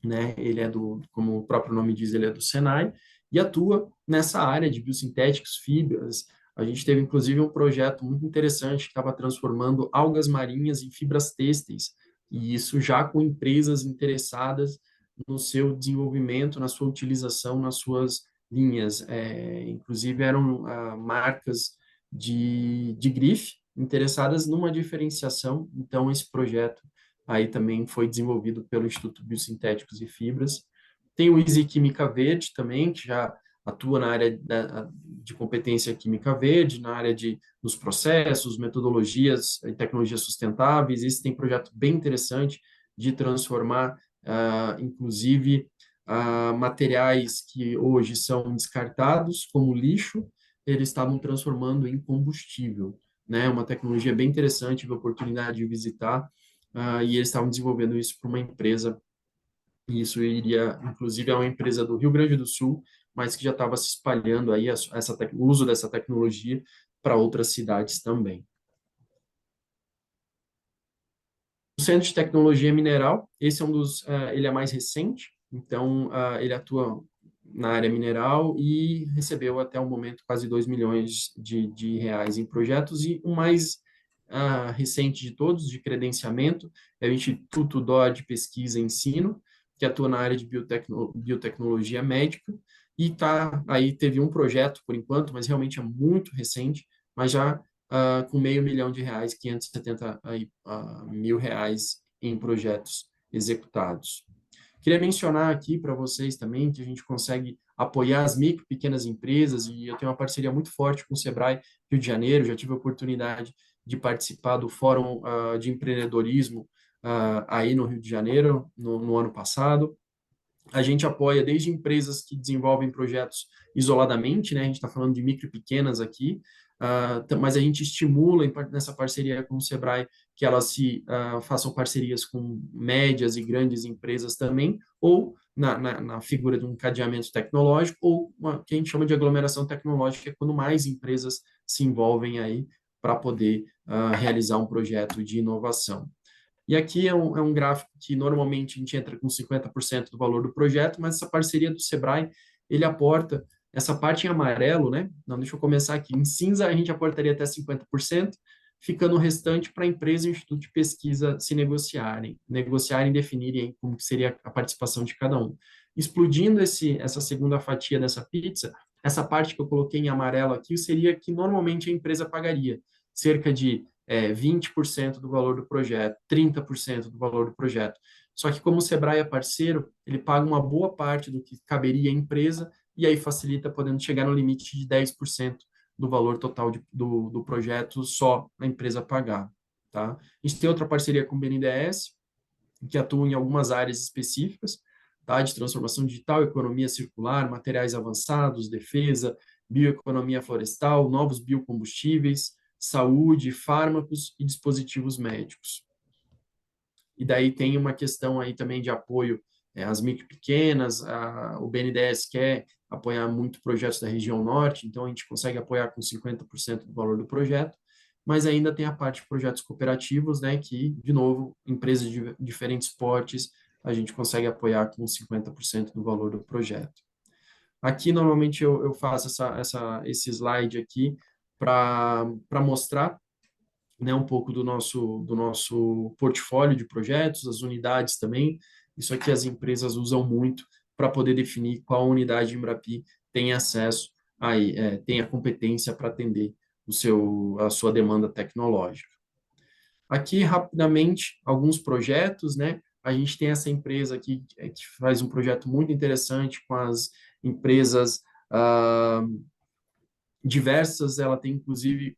né, ele é como o próprio nome diz, ele é do Senai, e atua nessa área de biosintéticos, fibras. A gente teve, inclusive, um projeto muito interessante que estava transformando algas marinhas em fibras têxteis, e isso já com empresas interessadas no seu desenvolvimento, na sua utilização, nas suas linhas. Inclusive, eram marcas de grife interessadas numa diferenciação, então esse projeto aí também foi desenvolvido pelo Instituto Biosintéticos e Fibras. Tem o Easy Química Verde também, que já atua na área de competência química verde, na área dos processos, metodologias e tecnologias sustentáveis. Esse tem um projeto bem interessante de transformar, inclusive, materiais que hoje são descartados como lixo, eles estavam transformando em combustível, né? Uma tecnologia bem interessante, tive a oportunidade de visitar, e eles estavam desenvolvendo isso para uma empresa, e isso iria, inclusive, é uma empresa do Rio Grande do Sul, mas que já estava se espalhando aí o uso dessa tecnologia para outras cidades também. O Centro de Tecnologia Mineral, esse é ele é mais recente, então ele atua na área mineral e recebeu até o momento quase 2 milhões de reais em projetos, e o mais recente de todos, de credenciamento, é o Instituto DOR de Pesquisa e Ensino, que atua na área de biotecnologia médica, e aí teve um projeto por enquanto, mas realmente é muito recente, mas já com R$500 mil, 570 mil reais em projetos executados. Queria mencionar aqui para vocês também que a gente consegue apoiar as micro e pequenas empresas, e eu tenho uma parceria muito forte com o Sebrae Rio de Janeiro, já tive a oportunidade de participar do Fórum de Empreendedorismo aí no Rio de Janeiro, no ano passado. A gente apoia desde empresas que desenvolvem projetos isoladamente, né? A gente está falando de micro e pequenas aqui, mas a gente estimula nessa parceria com o Sebrae que elas façam parcerias com médias e grandes empresas também, ou na figura de um cadeamento tecnológico, ou que a gente chama de aglomeração tecnológica, que é quando mais empresas se envolvem aí para poder realizar um projeto de inovação. E aqui é um gráfico que normalmente a gente entra com 50% do valor do projeto, mas essa parceria do Sebrae, ele aporta essa parte em amarelo, né? Não, deixa eu começar aqui. Em cinza, a gente aportaria até 50%, ficando o restante para a empresa e o Instituto de Pesquisa se negociarem e definirem como que seria a participação de cada um. Explodindo essa segunda fatia dessa pizza, essa parte que eu coloquei em amarelo aqui seria que normalmente a empresa pagaria cerca de 20% do valor do projeto, 30% do valor do projeto. Só que como o Sebrae é parceiro, ele paga uma boa parte do que caberia à empresa e aí facilita podendo chegar no limite de 10% do valor total do projeto só a empresa pagar. Tá? A gente tem outra parceria com o BNDES, que atua em algumas áreas específicas, tá? De transformação digital, economia circular, materiais avançados, defesa, bioeconomia florestal, novos biocombustíveis, saúde, fármacos e dispositivos médicos. E daí tem uma questão aí também de apoio às micro e pequenas, o BNDES quer apoiar muito projetos da região norte, então a gente consegue apoiar com 50% do valor do projeto, mas ainda tem a parte de projetos cooperativos, né, que, de novo, empresas de diferentes portes, a gente consegue apoiar com 50% do valor do projeto. Aqui, normalmente, eu faço esse slide aqui para mostrar, né, um pouco do nosso portfólio de projetos, as unidades também. Isso aqui as empresas usam muito para poder definir qual unidade de Embrapi tem acesso, aí, tem a competência para atender a sua demanda tecnológica. Aqui, rapidamente, alguns projetos, né? A gente tem essa empresa aqui que faz um projeto muito interessante com as empresas diversas, ela tem inclusive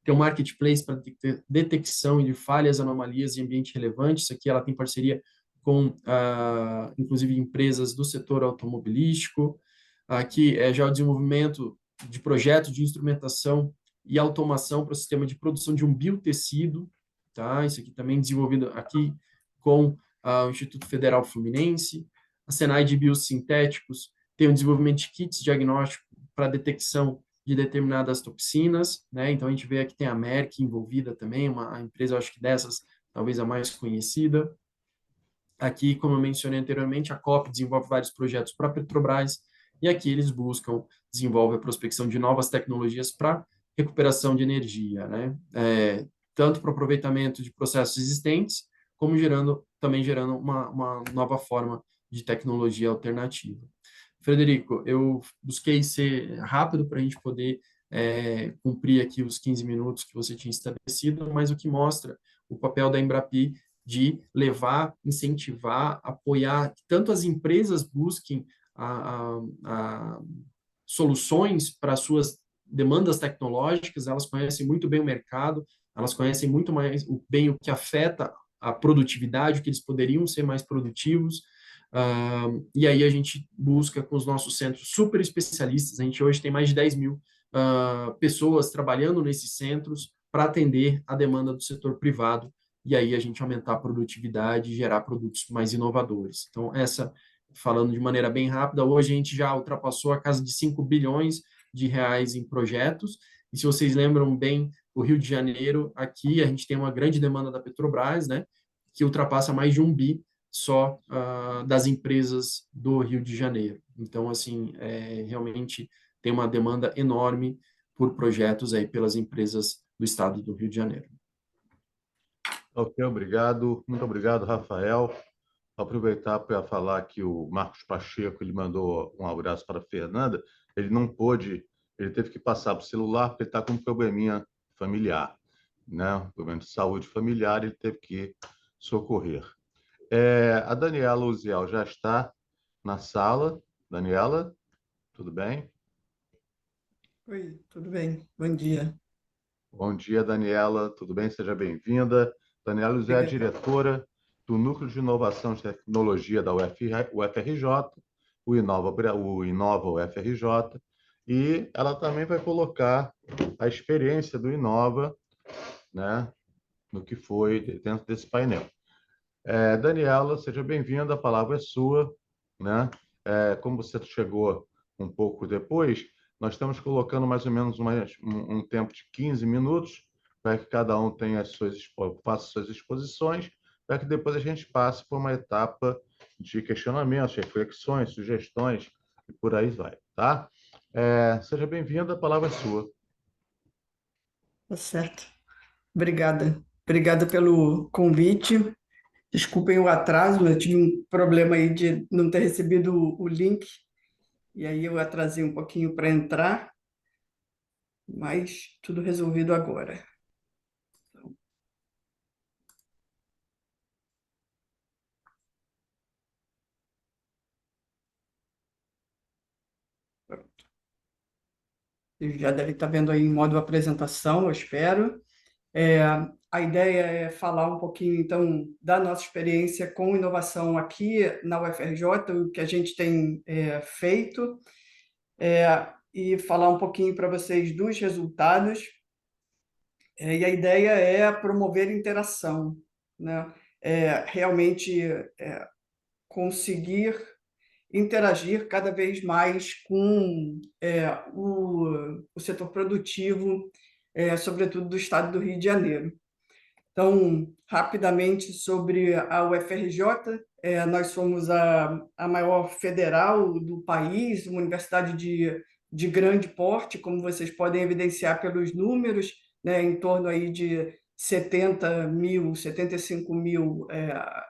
tem um marketplace para detecção de falhas, anomalias em ambiente relevante. Isso aqui ela tem parceria com, inclusive, empresas do setor automobilístico. Aqui é já o desenvolvimento de projetos de instrumentação e automação para o sistema de produção de um biotecido, tá? Isso aqui também desenvolvido aqui com o Instituto Federal Fluminense. A Senai de Biosintéticos tem o desenvolvimento de kits diagnósticos para detecção de determinadas toxinas, né? Então a gente vê aqui tem a Merck envolvida também, a empresa, acho que dessas, talvez a mais conhecida. Aqui, como eu mencionei anteriormente, a COP desenvolve vários projetos para a Petrobras, e aqui eles desenvolvem a prospecção de novas tecnologias para recuperação de energia, né? Tanto para aproveitamento de processos existentes, como também gerando uma nova forma de tecnologia alternativa. Frederico, eu busquei ser rápido para a gente poder cumprir aqui os 15 minutos que você tinha estabelecido, mas o que mostra o papel da Embrapi de levar, incentivar, apoiar, que tanto as empresas busquem a soluções para suas demandas tecnológicas, elas conhecem muito bem o mercado, elas conhecem muito mais bem o que afeta a produtividade, o que eles poderiam ser mais produtivos, e aí a gente busca com os nossos centros super especialistas, a gente hoje tem mais de 10 mil pessoas trabalhando nesses centros para atender a demanda do setor privado, e aí a gente aumentar a produtividade e gerar produtos mais inovadores. Então, falando de maneira bem rápida, hoje a gente já ultrapassou a casa de 5 bilhões de reais em projetos, e se vocês lembram bem, o Rio de Janeiro, aqui a gente tem uma grande demanda da Petrobras, né, que ultrapassa mais de 1 bi só das empresas do Rio de Janeiro. Então, assim, realmente tem uma demanda enorme por projetos aí pelas empresas do estado do Rio de Janeiro. Ok, obrigado. Muito obrigado, Rafael. Vou aproveitar para falar que o Marcos Pacheco ele mandou um abraço para a Fernanda. Ele não pôde, ele teve que passar para o celular porque ele está com um probleminha familiar, né? Um problema de saúde familiar, ele teve que socorrer. A Daniela Uziel já está na sala. Daniela, tudo bem? Oi, tudo bem? Bom dia. Bom dia, Daniela, tudo bem? Seja bem-vinda. Daniela Uziel é a Obrigada. diretora do Núcleo de Inovação e Tecnologia da UFRJ, o Inova UFRJ, e ela também vai colocar a experiência do Inova, né, no que foi dentro desse painel. Daniela, seja bem-vinda, a palavra é sua, né? Como você chegou um pouco depois, nós estamos colocando mais ou menos um tempo de 15 minutos para que cada um tenha faça suas exposições, para que depois a gente passe por uma etapa de questionamentos, reflexões, sugestões e por aí vai, tá? Seja bem-vinda, a palavra é sua. Tá certo. Obrigada. Obrigada pelo convite. Desculpem o atraso, eu tive um problema aí de não ter recebido o link, e aí eu atrasei um pouquinho para entrar, mas tudo resolvido agora. Vocês já devem estar vendo aí em modo apresentação, eu espero. É, a ideia é falar um pouquinho, então, da nossa experiência com inovação aqui na UFRJ, o que a gente tem feito, e falar um pouquinho para vocês dos resultados. E a ideia é promover interação, né? Realmente conseguir interagir cada vez mais com o setor produtivo, sobretudo do estado do Rio de Janeiro. Então, rapidamente sobre a UFRJ, nós somos a maior federal do país, uma universidade de grande porte, como vocês podem evidenciar pelos números, né, em torno aí de 70 mil, 75 mil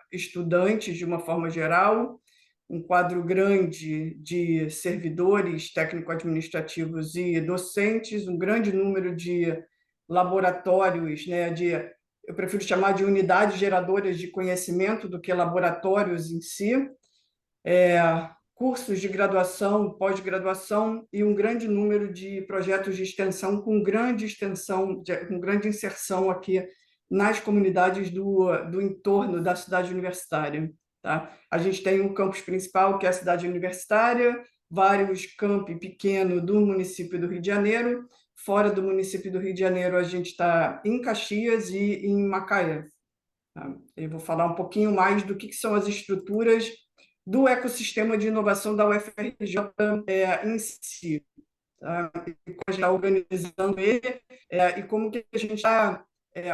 estudantes de uma forma geral, um quadro grande de servidores técnico-administrativos e docentes, um grande número de laboratórios, né, eu prefiro chamar de unidades geradoras de conhecimento do que laboratórios em si, cursos de graduação, pós-graduação e um grande número de projetos de extensão com grande extensão, com grande inserção aqui nas comunidades do entorno da cidade universitária. Tá? A gente tem um campus principal, que é a cidade universitária, vários campi pequenos do município do Rio de Janeiro. Fora do município do Rio de Janeiro, a gente está em Caxias e em Macaé. Tá? Eu vou falar um pouquinho mais do que são as estruturas do ecossistema de inovação da UFRJ em si, tá? E como a gente está organizando ele e como que a gente está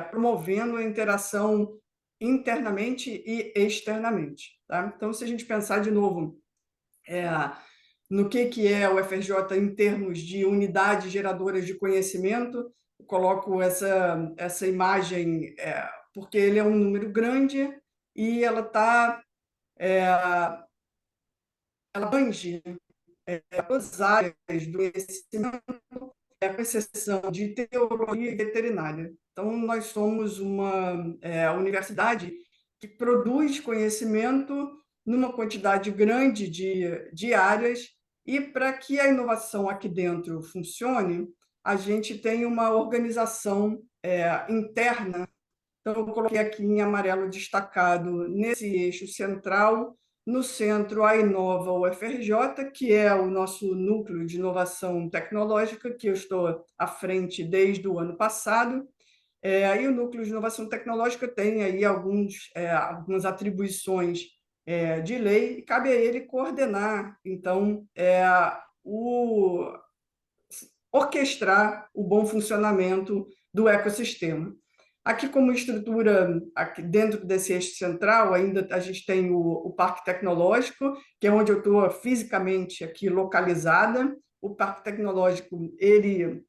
promovendo a interação internamente e externamente. Tá? Então, se a gente pensar de novo no que é a UFRJ em termos de unidades geradoras de conhecimento, eu coloco essa imagem porque ele é um número grande e ela abrange as áreas do conhecimento, com exceção de teologia e veterinária. Então, nós somos uma universidade que produz conhecimento numa quantidade grande de áreas, e para que a inovação aqui dentro funcione, a gente tem uma organização interna. Então, eu coloquei aqui em amarelo destacado, nesse eixo central, no centro, a Inova UFRJ, que é o nosso núcleo de inovação tecnológica, que eu estou à frente desde o ano passado. E o núcleo de inovação tecnológica tem aí algumas atribuições de lei, e cabe a ele coordenar, então, orquestrar o bom funcionamento do ecossistema. Aqui, como estrutura, aqui dentro desse eixo central, ainda a gente tem o Parque Tecnológico, que é onde eu estou fisicamente aqui localizada. O Parque Tecnológico, ele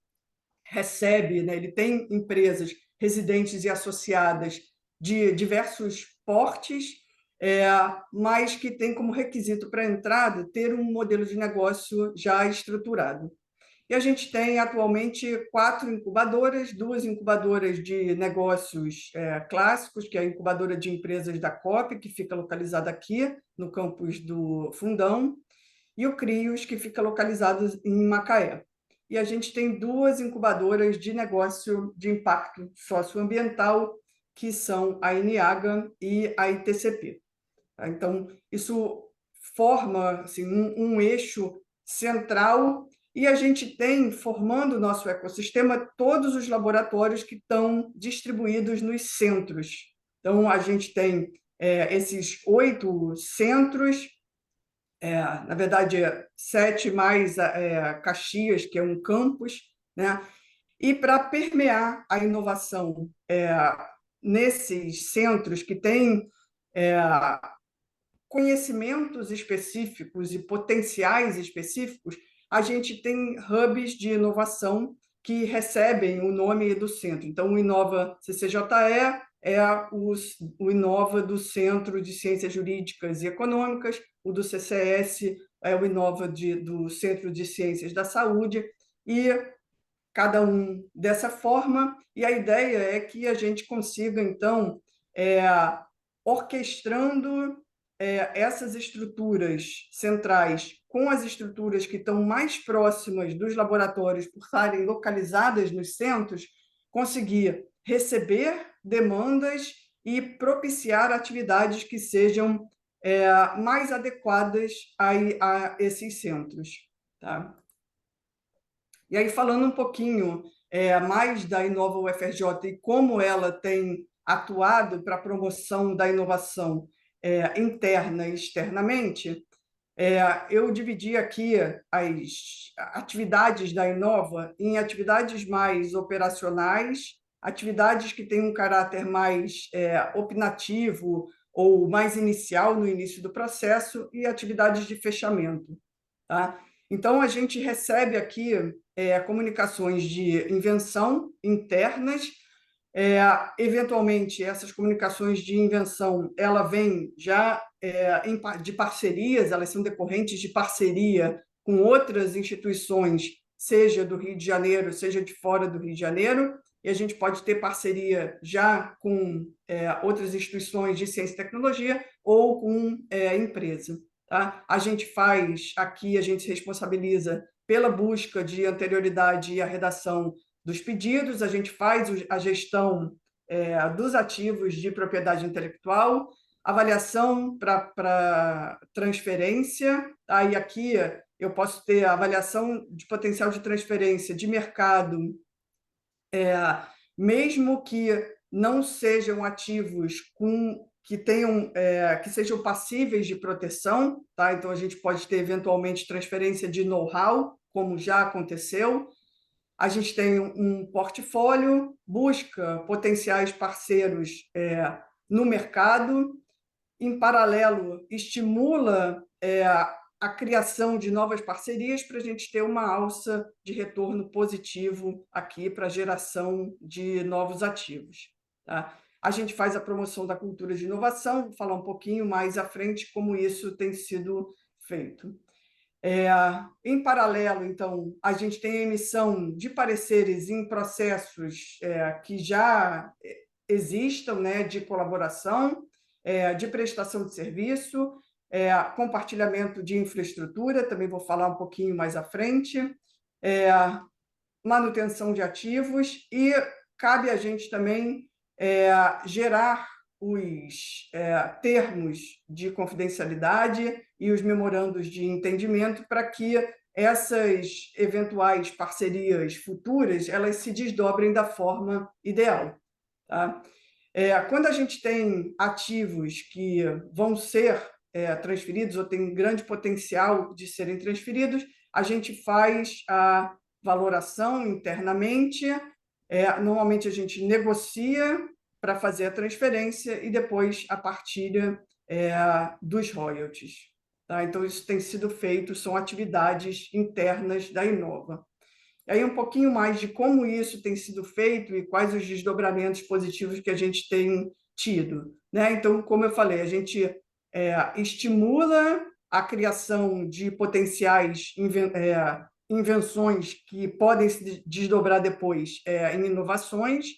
recebe, né, ele tem empresas residentes e associadas de diversos portes, mas que tem como requisito para a entrada ter um modelo de negócio já estruturado. E a gente tem atualmente 4 incubadoras, 2 incubadoras de negócios clássicos, que é a incubadora de empresas da COP, que fica localizada aqui no campus do Fundão, e o CRIOS, que fica localizado em Macaé. E a gente tem 2 incubadoras de negócio de impacto socioambiental, que são a Eniaga e a ITCP. Então, isso forma assim, um eixo central, e a gente tem, formando o nosso ecossistema, todos os laboratórios que estão distribuídos nos centros. Então, a gente tem esses 8 centros, na verdade, 7 mais Caxias, que é um campus, né? E para permear a inovação nesses centros que têm conhecimentos específicos e potenciais específicos, a gente tem hubs de inovação que recebem o nome do centro. Então, o Inova CCJE é o Inova do Centro de Ciências Jurídicas e Econômicas, o do CCS é o Inova do Centro de Ciências da Saúde, e cada um dessa forma, e a ideia é que a gente consiga, então, orquestrando essas estruturas centrais com as estruturas que estão mais próximas dos laboratórios por estarem localizadas nos centros, conseguir receber demandas e propiciar atividades que sejam mais adequadas a esses centros. Tá? E aí, falando um pouquinho mais da Inova UFRJ e como ela tem atuado para a promoção da inovação interna e externamente, eu dividi aqui as atividades da Inova em atividades mais operacionais, atividades que têm um caráter mais opinativo ou mais inicial no início do processo, e atividades de fechamento. Tá? Então, a gente recebe aqui comunicações de invenção internas. Eventualmente, essas comunicações de invenção, ela vem já de parcerias, elas são decorrentes de parceria com outras instituições, seja do Rio de Janeiro, seja de fora do Rio de Janeiro, e a gente pode ter parceria já com outras instituições de ciência e tecnologia ou com empresa. Tá? A gente se responsabiliza pela busca de anterioridade e a redação dos pedidos, a gente faz a gestão dos ativos de propriedade intelectual, avaliação para transferência, aí aqui eu posso ter a avaliação de potencial de transferência de mercado, mesmo que não sejam ativos que sejam passíveis de proteção, tá? Então a gente pode ter eventualmente transferência de know-how, como já aconteceu. A gente tem um portfólio, busca potenciais parceiros no mercado, em paralelo, estimula a criação de novas parcerias para a gente ter uma alça de retorno positivo aqui para a geração de novos ativos. Tá? A gente faz a promoção da cultura de inovação, vou falar um pouquinho mais à frente como isso tem sido feito. Em paralelo, então, a gente tem a emissão de pareceres em processos que já existam, né, de colaboração, de prestação de serviço, compartilhamento de infraestrutura, também vou falar um pouquinho mais à frente, manutenção de ativos, e cabe a gente também gerar os termos de confidencialidade e os memorandos de entendimento para que essas eventuais parcerias futuras elas se desdobrem da forma ideal. Tá? Quando a gente tem ativos que vão ser transferidos ou têm grande potencial de serem transferidos, a gente faz a valoração internamente, normalmente a gente negocia para fazer a transferência e depois a partilha dos royalties. Tá? Então, isso tem sido feito, são atividades internas da Inova. E aí, um pouquinho mais de como isso tem sido feito e quais os desdobramentos positivos que a gente tem tido. Né? Então, como eu falei, a gente estimula a criação de potenciais invenções que podem se desdobrar depois em inovações,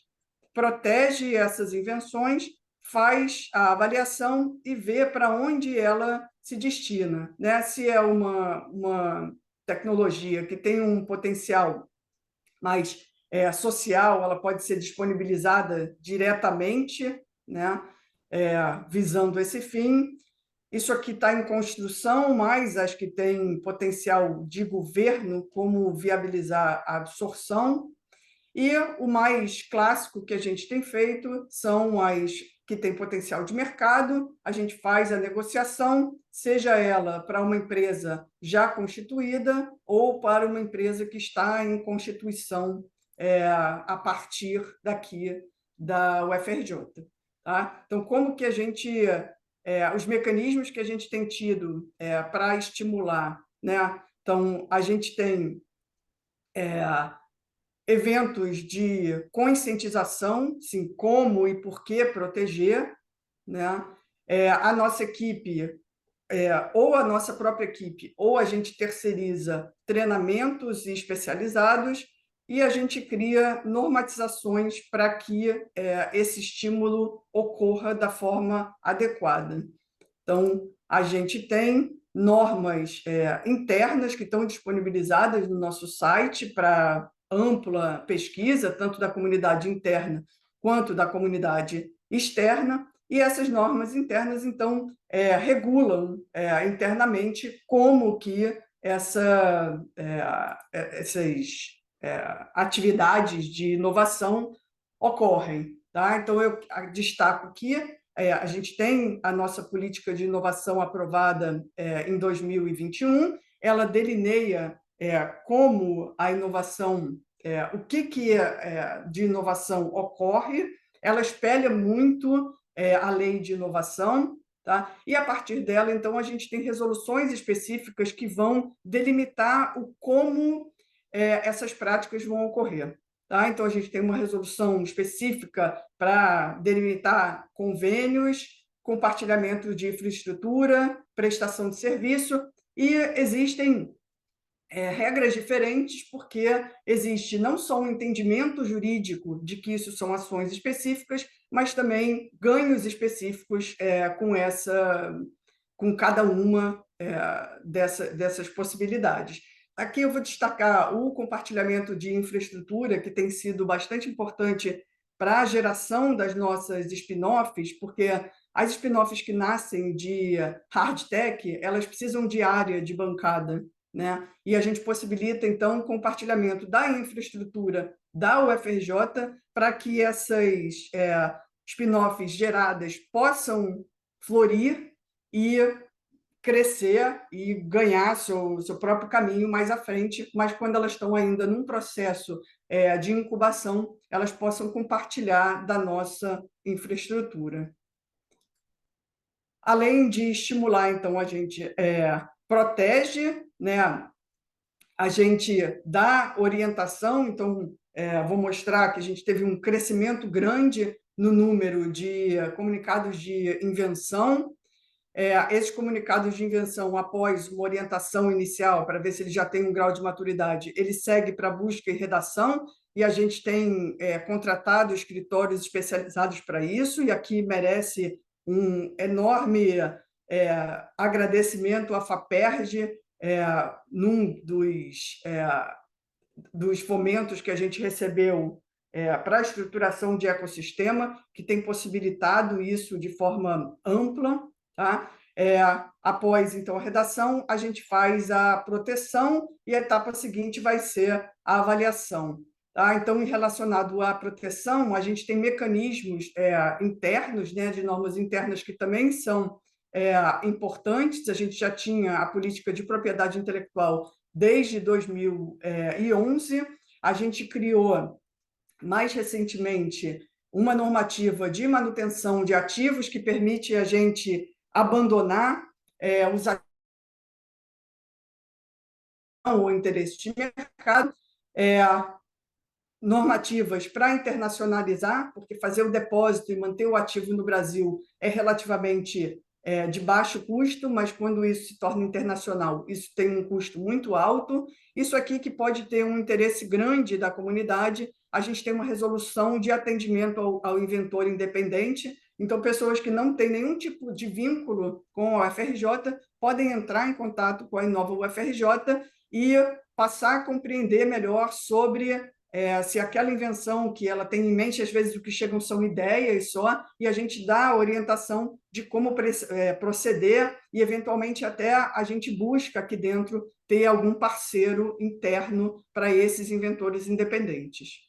protege essas invenções, faz a avaliação e vê para onde ela se destina, né? Se é uma tecnologia que tem um potencial mais social, ela pode ser disponibilizada diretamente, né? Visando esse fim. Isso aqui está em construção, mas acho que tem potencial de governo, como viabilizar a absorção. E o mais clássico que a gente tem feito são as que têm potencial de mercado, a gente faz a negociação, seja ela para uma empresa já constituída ou para uma empresa que está em constituição a partir daqui da UFRJ. Tá? Então, como que a gente... os mecanismos que a gente tem tido para estimular, né? Então, a gente tem eventos de conscientização, sim, como e por que proteger, né? A nossa equipe, ou a nossa própria equipe, ou a gente terceiriza treinamentos especializados e a gente cria normatizações para que esse estímulo ocorra da forma adequada. Então, a gente tem normas internas que estão disponibilizadas no nosso site para ampla pesquisa, tanto da comunidade interna quanto da comunidade externa, e essas normas internas, então, regulam internamente como que essas atividades de inovação ocorrem. Tá? Então, eu destaco que a gente tem a nossa política de inovação aprovada em 2021, ela delineia como a inovação, o que de inovação ocorre, ela espelha muito a lei de inovação, tá? E a partir dela, então, a gente tem resoluções específicas que vão delimitar o como essas práticas vão ocorrer. Tá? Então, a gente tem uma resolução específica para delimitar convênios, compartilhamento de infraestrutura, prestação de serviço, e existem regras diferentes, porque existe não só um entendimento jurídico de que isso são ações específicas, mas também ganhos específicos com cada uma dessas possibilidades. Aqui eu vou destacar o compartilhamento de infraestrutura, que tem sido bastante importante para a geração das nossas spin-offs, porque as spin-offs que nascem de hard tech, elas precisam de área de bancada, né? E a gente possibilita, então, o compartilhamento da infraestrutura da UFRJ para que essas spin-offs geradas possam florir e crescer e ganhar seu próprio caminho mais à frente, mas quando elas estão ainda num processo de incubação, elas possam compartilhar da nossa infraestrutura. Além de estimular, então, a gente protege, né? A gente dá orientação, então, vou mostrar que a gente teve um crescimento grande no número de comunicados de invenção. Esses comunicados de invenção, após uma orientação inicial, para ver se ele já tem um grau de maturidade, ele segue para busca e redação, e a gente tem contratado escritórios especializados para isso, e aqui merece um enorme agradecimento à FAPERJ, num dos fomentos que a gente recebeu para a estruturação de ecossistema, que tem possibilitado isso de forma ampla. Tá? Após, então, a redação, a gente faz a proteção e a etapa seguinte vai ser a avaliação. Tá? Então, relacionado à proteção, a gente tem mecanismos internos, né, de normas internas que também são importantes. A gente já tinha a política de propriedade intelectual desde 2011. A gente criou, mais recentemente, uma normativa de manutenção de ativos que permite a gente abandonar os ativos ou interesse de mercado, normativas para internacionalizar, porque fazer o depósito e manter o ativo no Brasil é relativamente de baixo custo, mas quando isso se torna internacional, isso tem um custo muito alto. Isso aqui que pode ter um interesse grande da comunidade, a gente tem uma resolução de atendimento ao inventor independente. Então, pessoas que não têm nenhum tipo de vínculo com a UFRJ podem entrar em contato com a Inova UFRJ e passar a compreender melhor sobre se aquela invenção que ela tem em mente, às vezes o que chegam são ideias só, e a gente dá a orientação de como proceder e, eventualmente, até a gente busca aqui dentro ter algum parceiro interno para esses inventores independentes.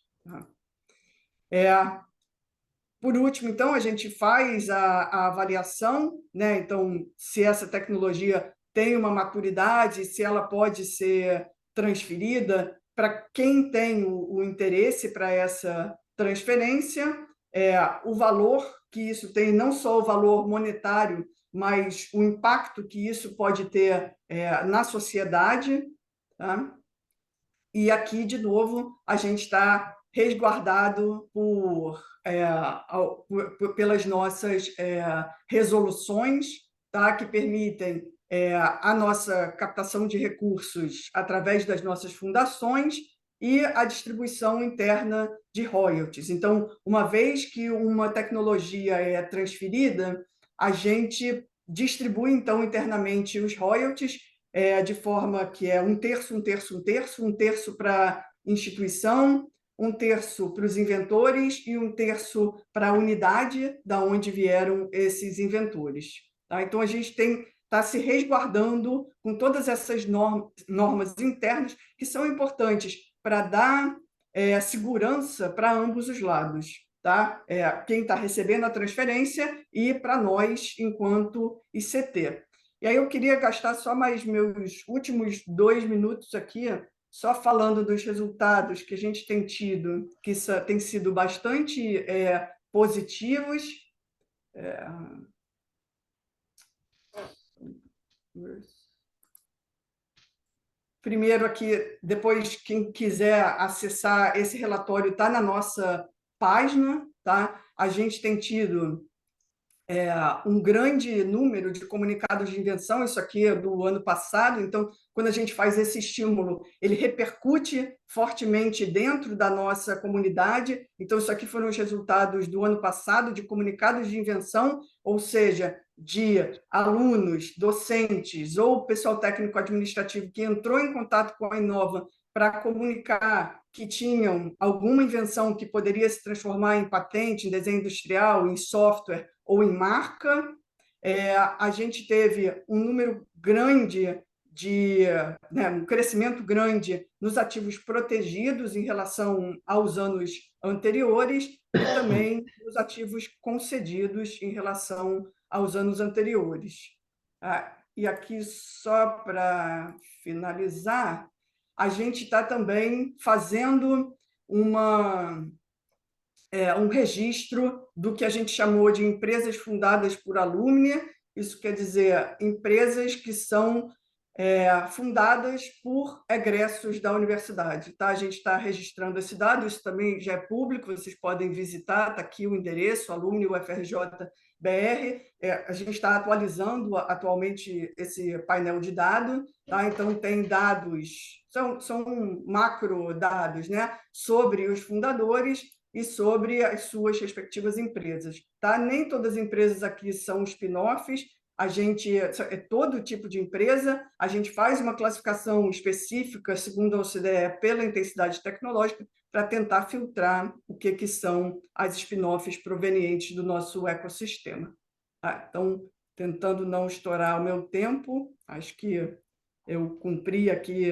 Por último, então, a gente faz a avaliação, né? Então, se essa tecnologia tem uma maturidade, se ela pode ser transferida para quem tem o interesse para essa transferência, o valor que isso tem, não só o valor monetário, mas o impacto que isso pode ter na sociedade, tá? E aqui, de novo, a gente está resguardado pelas nossas resoluções, tá? Que permitem a nossa captação de recursos através das nossas fundações e a distribuição interna de royalties. Então, uma vez que uma tecnologia é transferida, a gente distribui, então, internamente os royalties de forma que é um terço para instituição, um terço para os inventores e um terço para a unidade da onde vieram esses inventores. Tá? Então, a gente está se resguardando com todas essas normas internas que são importantes para dar segurança para ambos os lados. Tá? Quem está recebendo a transferência e para nós, enquanto ICT. E aí eu queria gastar só mais meus últimos 2 minutos aqui, só falando dos resultados que a gente tem tido, que têm sido bastante positivos. Primeiro aqui, depois quem quiser acessar esse relatório está na nossa página, tá? A gente tem tido um grande número de comunicados de invenção, isso aqui é do ano passado, então, quando a gente faz esse estímulo, ele repercute fortemente dentro da nossa comunidade, então, isso aqui foram os resultados do ano passado de comunicados de invenção, ou seja, de alunos, docentes ou pessoal técnico-administrativo que entrou em contato com a Inova para comunicar que tinham alguma invenção que poderia se transformar em patente, em desenho industrial, em software ou em marca. A gente teve um número grande um crescimento grande nos ativos protegidos em relação aos anos anteriores e também nos ativos concedidos em relação aos anos anteriores. E aqui, só para finalizar, a gente está também fazendo um registro do que a gente chamou de empresas fundadas por alumni. Isso quer dizer empresas que são fundadas por egressos da universidade. Tá? A gente está registrando esse dado, isso também já é público, vocês podem visitar, está aqui o endereço, alumni UFRJ BR. A gente está atualizando atualmente esse painel de dados, tá? Então tem dados, são macro dados, né? Sobre os fundadores e sobre as suas respectivas empresas. Tá? Nem todas as empresas aqui são spin-offs, a gente todo tipo de empresa, a gente faz uma classificação específica, segundo a OCDE, pela intensidade tecnológica, para tentar filtrar o que são as spin-offs provenientes do nosso ecossistema. Então, tentando não estourar o meu tempo, acho que eu cumpri aqui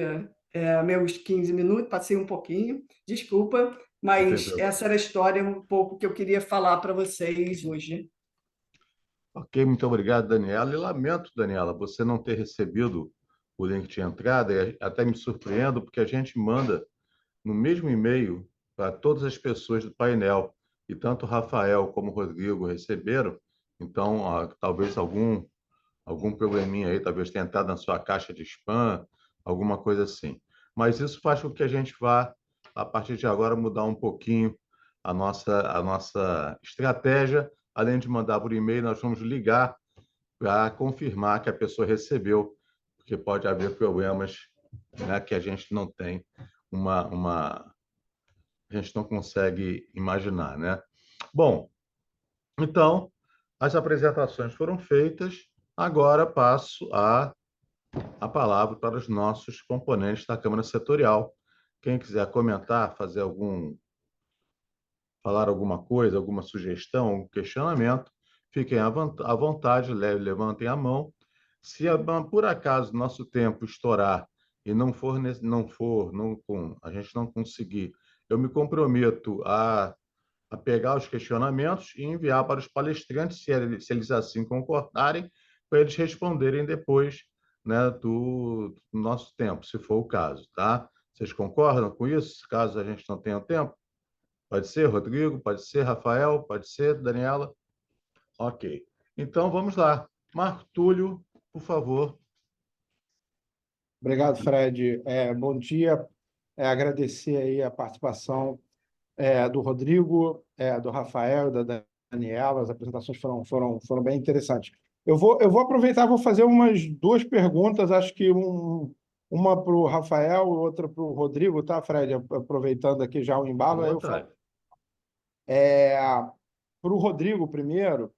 meus 15 minutos, passei um pouquinho, desculpa, mas essa era a história um pouco que eu queria falar para vocês hoje. Ok, muito obrigado, Daniela. E lamento, Daniela, você não ter recebido o link de entrada, e até me surpreendo, porque a gente manda no mesmo e-mail para todas as pessoas do painel, e tanto o Rafael como o Rodrigo receberam, então talvez algum probleminha aí, talvez tenha entrado na sua caixa de spam, alguma coisa assim. Mas isso faz com que a gente vá, a partir de agora, mudar um pouquinho a nossa estratégia. Além de mandar por e-mail, nós vamos ligar para confirmar que a pessoa recebeu, porque pode haver problemas, né, que a gente não tem a gente não consegue imaginar, né? Bom, então as apresentações foram feitas. Agora passo a palavra para os nossos componentes da Câmara Setorial. Quem quiser comentar, falar alguma coisa, alguma sugestão, algum questionamento, fiquem à vontade, levantem a mão. Se por acaso nosso tempo estourar e a gente não conseguir, eu me comprometo a pegar os questionamentos e enviar para os palestrantes, se eles assim concordarem, para eles responderem depois, né, do nosso tempo, se for o caso, tá? Vocês concordam com isso? Caso a gente não tenha tempo? Pode ser, Rodrigo? Pode ser, Rafael? Pode ser, Daniela? Ok. Então, vamos lá. Marco Túlio, por favor. Obrigado, Fred. Bom dia. Agradecer aí a participação do Rodrigo, do Rafael, da Daniela. As apresentações foram bem interessantes. Eu vou aproveitar, vou fazer umas duas perguntas, acho que uma para o Rafael, outra para o Rodrigo, tá, Fred? Aproveitando aqui já o embalo. À Aí vontade. para o Rodrigo primeiro.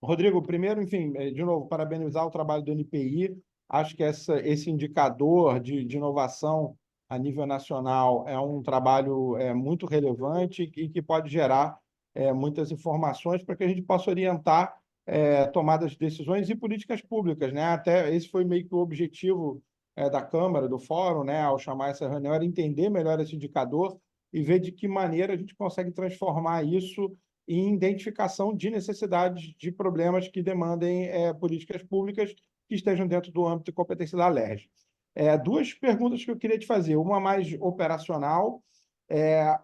Rodrigo, primeiro, enfim, de novo, parabenizar o trabalho do NPI. Acho que esse indicador de inovação a nível nacional é um trabalho muito relevante e que pode gerar muitas informações para que a gente possa orientar tomadas de decisões e políticas públicas, né? Até esse foi meio que o objetivo da Câmara, do Fórum, né, ao chamar essa reunião, era entender melhor esse indicador e ver de que maneira a gente consegue transformar isso em identificação de necessidades de problemas que demandem políticas públicas que estejam dentro do âmbito de competência da LERJ. Duas perguntas que eu queria te fazer, uma mais operacional.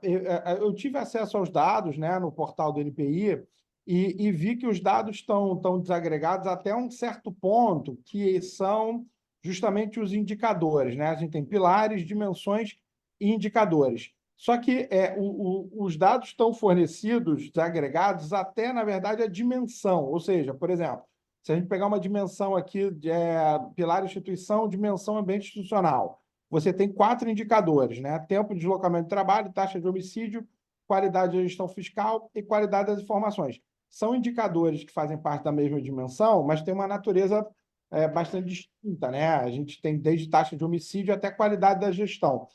Eu tive acesso aos dados, né, no portal do NPI e vi que os dados estão desagregados até um certo ponto, que são justamente os indicadores, né? A gente tem pilares, dimensões e indicadores. Só que os dados estão fornecidos, desagregados, até, na verdade, a dimensão. Ou seja, por exemplo, se a gente pegar uma dimensão aqui de pilar instituição, dimensão ambiente institucional, você tem 4 indicadores, né? Tempo de deslocamento de trabalho, taxa de homicídio, qualidade da gestão fiscal e qualidade das informações. São indicadores que fazem parte da mesma dimensão, mas têm uma natureza bastante distinta, né? A gente tem desde taxa de homicídio até qualidade da gestão.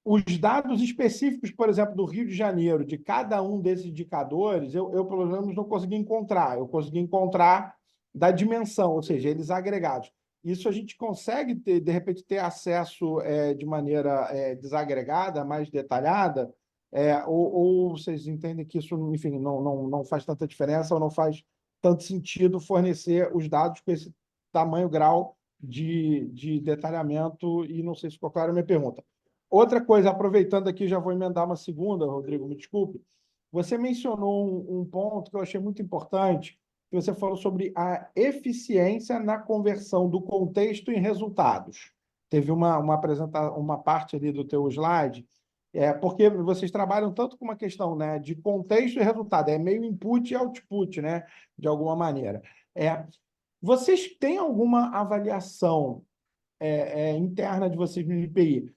Os dados específicos, por exemplo, do Rio de Janeiro, de cada um desses indicadores, eu pelo menos não consegui encontrar. Eu consegui encontrar da dimensão, ou seja, eles agregados. Isso a gente consegue, de repente, ter acesso de maneira desagregada, mais detalhada, ou vocês entendem que isso, enfim, não faz tanta diferença ou não faz tanto sentido fornecer os dados com esse tamanho, grau de detalhamento, e não sei se ficou clara a minha pergunta. Outra coisa, aproveitando aqui, já vou emendar uma segunda, Rodrigo, me desculpe. Você mencionou um ponto que eu achei muito importante, que você falou sobre a eficiência na conversão do contexto em resultados. Teve uma parte ali do teu slide, porque vocês trabalham tanto com uma questão, né, de contexto e resultado, é meio input e output, né, de alguma maneira. Vocês têm alguma avaliação interna de vocês no IPI?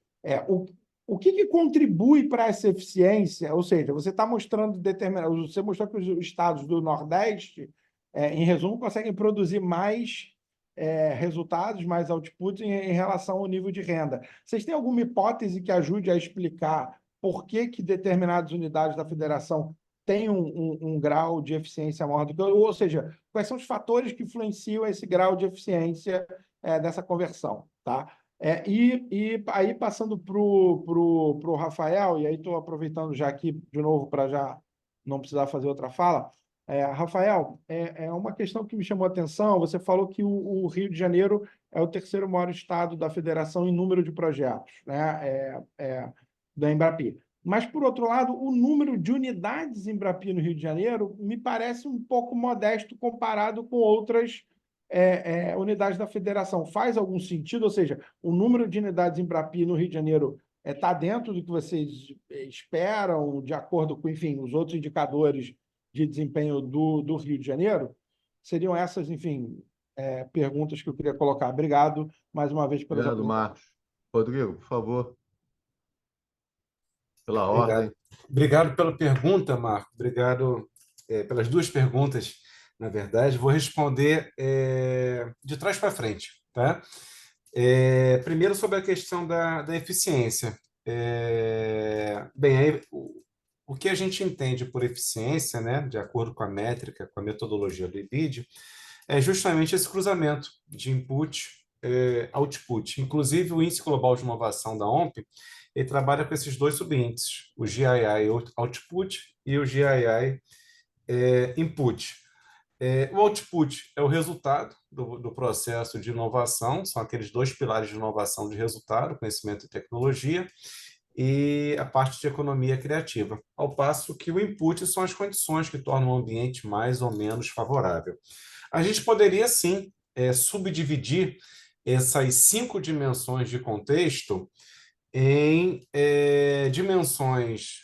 O que contribui para essa eficiência? Ou seja, você está mostrando você mostrou que os estados do Nordeste, em resumo, conseguem produzir mais resultados, mais outputs em relação ao nível de renda. Vocês têm alguma hipótese que ajude a explicar por que determinadas unidades da federação têm um grau de eficiência maior do que outro? Ou seja, quais são os fatores que influenciam esse grau de eficiência dessa conversão, tá? E aí, passando para o Rafael, e aí estou aproveitando já aqui de novo para já não precisar fazer outra fala. Rafael, uma questão que me chamou a atenção. Você falou que o Rio de Janeiro é o terceiro maior estado da federação em número de projetos, né? Da Embrapi. Mas, por outro lado, o número de unidades Embrapi no Rio de Janeiro me parece um pouco modesto comparado com outras unidades da federação. Faz algum sentido? Ou seja, o número de unidades Embrapi no Rio de Janeiro está dentro do que vocês esperam, de acordo com, enfim, os outros indicadores de desempenho do Rio de Janeiro? Seriam essas, enfim, perguntas que eu queria colocar. Obrigado mais uma vez pelas Obrigado, apresentações. Marcos. Rodrigo, por favor, pela Obrigado. ordem. Obrigado pela pergunta, Marco. Obrigado, pelas duas perguntas, na verdade. Vou responder de trás para frente, tá? Primeiro, sobre a questão da eficiência. Bem, aí, o que a gente entende por eficiência, né, de acordo com a métrica, com a metodologia do IBID, é justamente esse cruzamento de input output. Inclusive, o Índice Global de Inovação da OMP, ele trabalha com esses dois subíndices, o GII Output e o GII Input. O output é o resultado do processo de inovação, são aqueles dois pilares de inovação de resultado, conhecimento e tecnologia, e a parte de economia criativa, ao passo que o input são as condições que tornam o ambiente mais ou menos favorável. A gente poderia, sim, subdividir essas 5 dimensões de contexto em dimensões,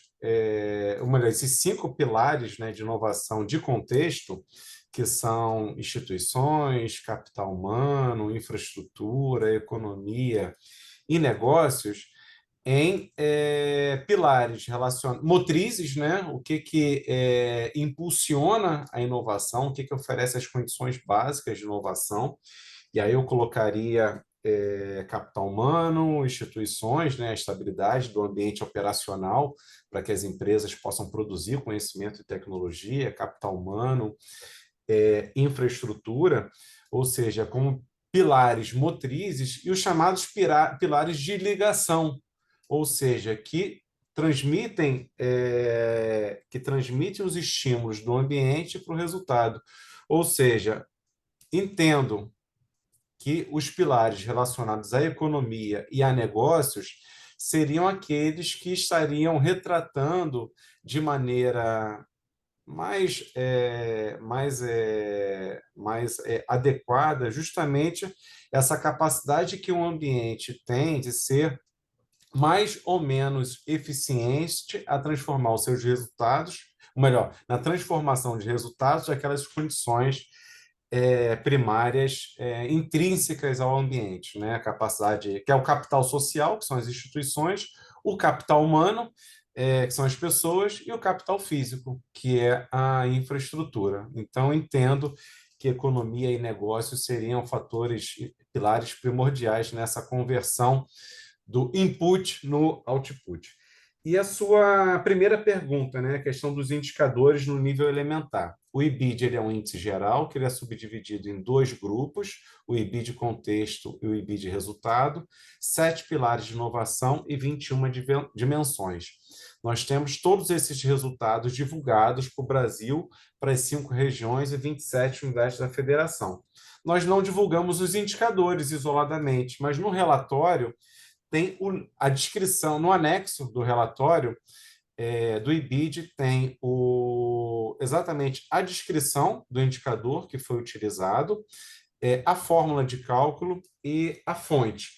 esses 5 pilares, né, de inovação de contexto, que são instituições, capital humano, infraestrutura, economia e negócios, em pilares motrizes, né? O que impulsiona a inovação, o que oferece as condições básicas de inovação. E aí eu colocaria capital humano, instituições, né? A estabilidade do ambiente operacional para que as empresas possam produzir conhecimento e tecnologia, capital humano, infraestrutura, ou seja, como pilares motrizes e os chamados pilares de ligação, ou seja, que transmitem os estímulos do ambiente para o resultado. Ou seja, entendo que os pilares relacionados à economia e a negócios seriam aqueles que estariam retratando de maneira mais adequada justamente essa capacidade que o ambiente tem de ser mais ou menos eficiente a transformar os seus resultados, ou melhor, na transformação de resultados daquelas condições primárias intrínsecas ao ambiente, né? A capacidade, que é o capital social, que são as instituições, o capital humano, que são as pessoas, e o capital físico, que é a infraestrutura. Então, entendo que economia e negócios seriam pilares primordiais nessa conversão do input no output. E a sua primeira pergunta, né, a questão dos indicadores no nível elementar. O IBID ele é um índice geral, que ele é subdividido em 2 grupos, o IBID contexto e o IBID resultado, 7 pilares de inovação e 21 dimensões. Nós temos todos esses resultados divulgados para o Brasil, para as 5 regiões e 27 unidades da federação. Nós não divulgamos os indicadores isoladamente, mas no relatório tem a descrição, no anexo do relatório do IBID, tem exatamente a descrição do indicador que foi utilizado, a fórmula de cálculo e a fonte.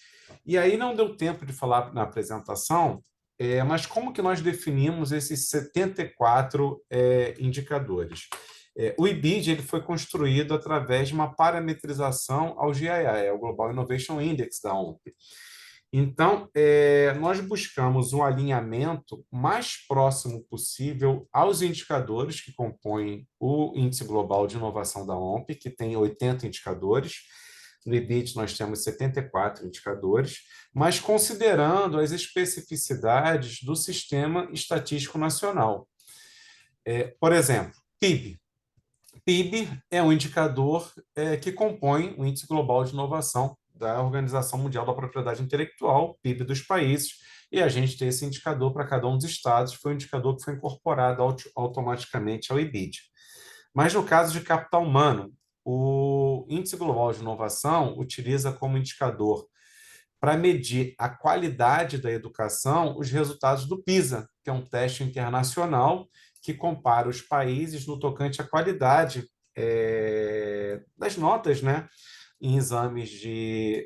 E aí não deu tempo de falar na apresentação, mas como que nós definimos esses 74 indicadores? O IBID ele foi construído através de uma parametrização ao GII, ao Global Innovation Index da OMP. Então, nós buscamos um alinhamento mais próximo possível aos indicadores que compõem o Índice Global de Inovação da OMP, que tem 80 indicadores. No IBID, nós temos 74 indicadores, mas considerando as especificidades do Sistema Estatístico Nacional. Por exemplo, PIB. PIB é um indicador que compõe o Índice Global de Inovação da Organização Mundial da Propriedade Intelectual, PIB dos países, e a gente tem esse indicador para cada um dos estados, foi um indicador que foi incorporado automaticamente ao IBID. Mas no caso de capital humano, o Índice Global de Inovação utiliza como indicador para medir a qualidade da educação os resultados do PISA, que é um teste internacional que compara os países no tocante à qualidade das notas, né, em exames de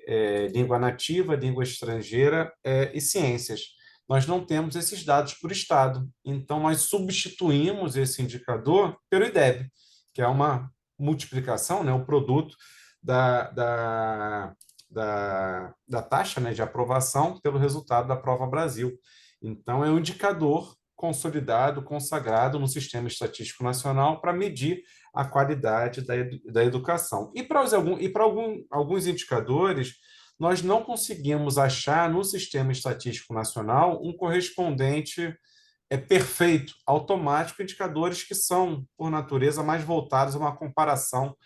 língua nativa, língua estrangeira e ciências. Nós não temos esses dados por estado, então nós substituímos esse indicador pelo IDEB, que é uma multiplicação, né, o produto da taxa, né, de aprovação pelo resultado da Prova Brasil. Então, é um indicador consolidado, consagrado no Sistema Estatístico Nacional para medir a qualidade da educação. E para alguns indicadores, nós não conseguimos achar no Sistema Estatístico Nacional um correspondente perfeito, automático, indicadores que são, por natureza, mais voltados a uma comparação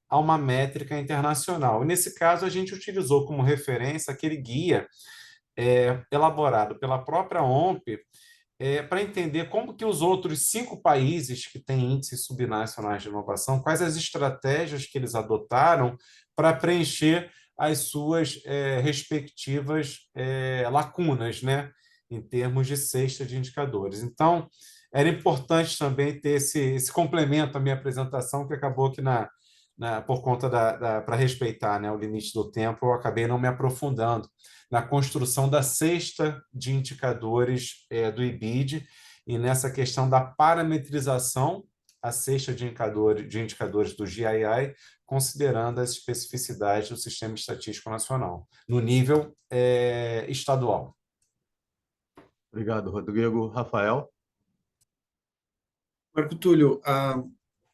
a uma métrica internacional. E, nesse caso, a gente utilizou como referência aquele guia elaborado pela própria OMP para entender como que os outros 5 países que têm índices subnacionais de inovação, quais as estratégias que eles adotaram para preencher as suas respectivas lacunas, né, em termos de cesta de indicadores. Então, era importante também ter esse complemento à minha apresentação, que acabou que por conta para respeitar, né, o limite do tempo, eu acabei não me aprofundando na construção da cesta de indicadores do IBID e nessa questão da parametrização, a cesta de indicadores do GII, considerando as especificidades do Sistema Estatístico Nacional, no nível estadual. Obrigado, Rodrigo. Rafael? Marco Túlio,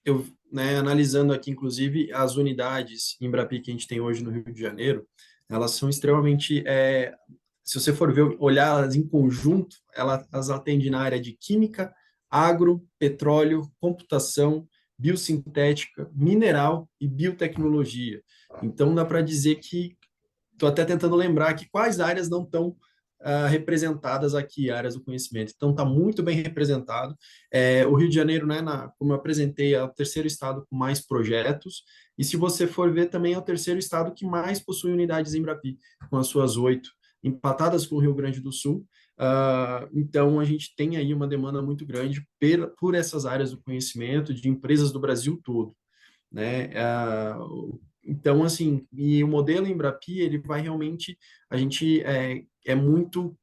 eu, né, analisando aqui, inclusive, as unidades Embrapi que a gente tem hoje no Rio de Janeiro, elas são extremamente, se você for ver, olhar elas em conjunto, elas atendem na área de química, agro, petróleo, computação, biossintética, mineral e biotecnologia. Então, dá para dizer que, estou até tentando lembrar aqui quais áreas não estão representadas aqui, áreas do conhecimento. Então, está muito bem representado. O Rio de Janeiro, né, como eu apresentei, é o terceiro estado com mais projetos, e se você for ver, também é o terceiro estado que mais possui unidades Embrapi, com as suas 8, empatadas com o Rio Grande do Sul. Então, a gente tem aí uma demanda muito grande por essas áreas do conhecimento de empresas do Brasil todo, né? Então, assim, e o modelo Embrapi, ele vai realmente, a gente é muito,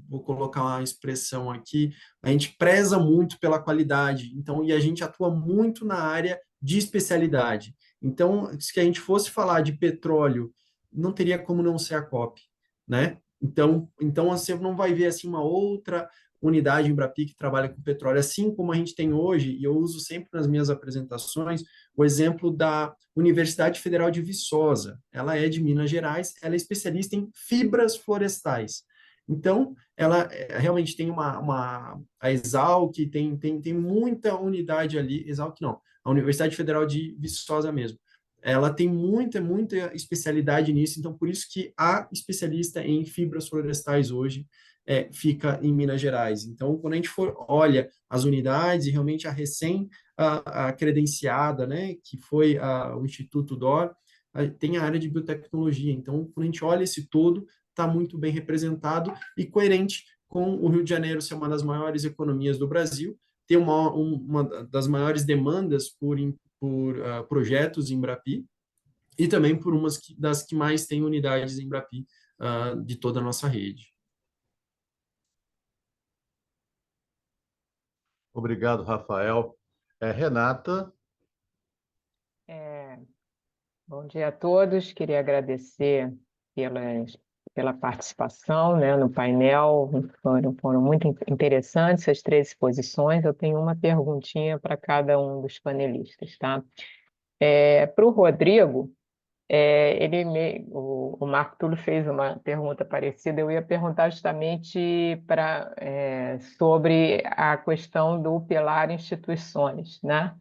vou colocar uma expressão aqui, a gente preza muito pela qualidade, então, e a gente atua muito na área de especialidade. Então, se a gente fosse falar de petróleo, não teria como não ser a COP, né? Então você não vai ver assim uma outra unidade Embrapi que trabalha com petróleo, assim como a gente tem hoje, e eu uso sempre nas minhas apresentações, o exemplo da Universidade Federal de Viçosa. Ela é de Minas Gerais, ela é especialista em fibras florestais. Então, ela realmente tem a Exalc, tem muita unidade ali, Exalc não, a Universidade Federal de Viçosa mesmo. Ela tem muita especialidade nisso, então por isso que a especialista em fibras florestais hoje fica em Minas Gerais. Então, quando a gente olha as unidades e realmente a a credenciada, né, que foi o Instituto DOR, tem a área de biotecnologia. Então, quando a gente olha esse todo, está muito bem representado e coerente com o Rio de Janeiro ser uma das maiores economias do Brasil, ter uma das maiores demandas por projetos em Embrapi e também por das que mais têm unidades em Embrapi de toda a nossa rede. Obrigado, Rafael. Renata? Bom dia a todos. Queria agradecer pela participação, né, no painel. Foram muito interessantes as 3 exposições. Eu tenho uma perguntinha para cada um dos panelistas, tá? Para o Rodrigo, o Marco Túlio fez uma pergunta parecida. Eu ia perguntar justamente sobre a questão do pilar instituições, né?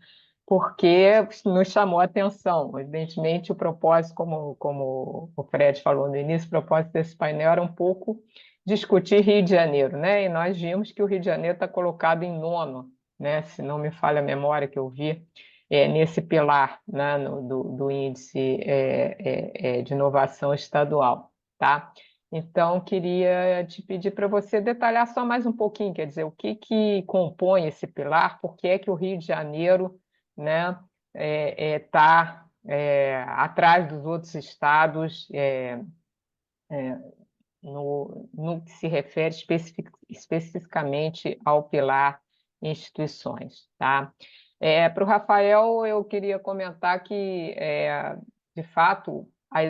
Porque nos chamou a atenção. Evidentemente, o propósito, como o Fred falou no início, o propósito desse painel era um pouco discutir Rio de Janeiro, né? E nós vimos que o Rio de Janeiro está colocado em 9º, né? Se não me falha a memória que eu vi, nesse pilar, né, do índice de inovação estadual, tá? Então, queria te pedir para você detalhar só mais um pouquinho, quer dizer, o que compõe esse pilar, por que é que o Rio de Janeiro, né, está atrás dos outros estados no que se refere especificamente ao pilar instituições, tá? Para o Rafael, eu queria comentar que, de fato,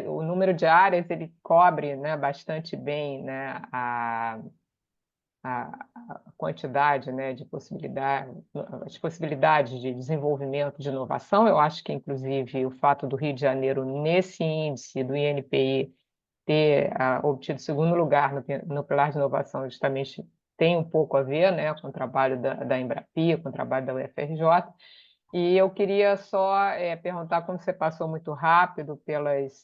o número de áreas ele cobre, né, bastante bem, né, a quantidade, né, de as possibilidades de desenvolvimento de inovação. Eu acho que, inclusive, o fato do Rio de Janeiro, nesse índice do INPI, ter obtido segundo lugar no pilar de inovação justamente tem um pouco a ver, né, com o trabalho da Embrapia, com o trabalho da UFRJ. E eu queria só perguntar, como você passou muito rápido pelas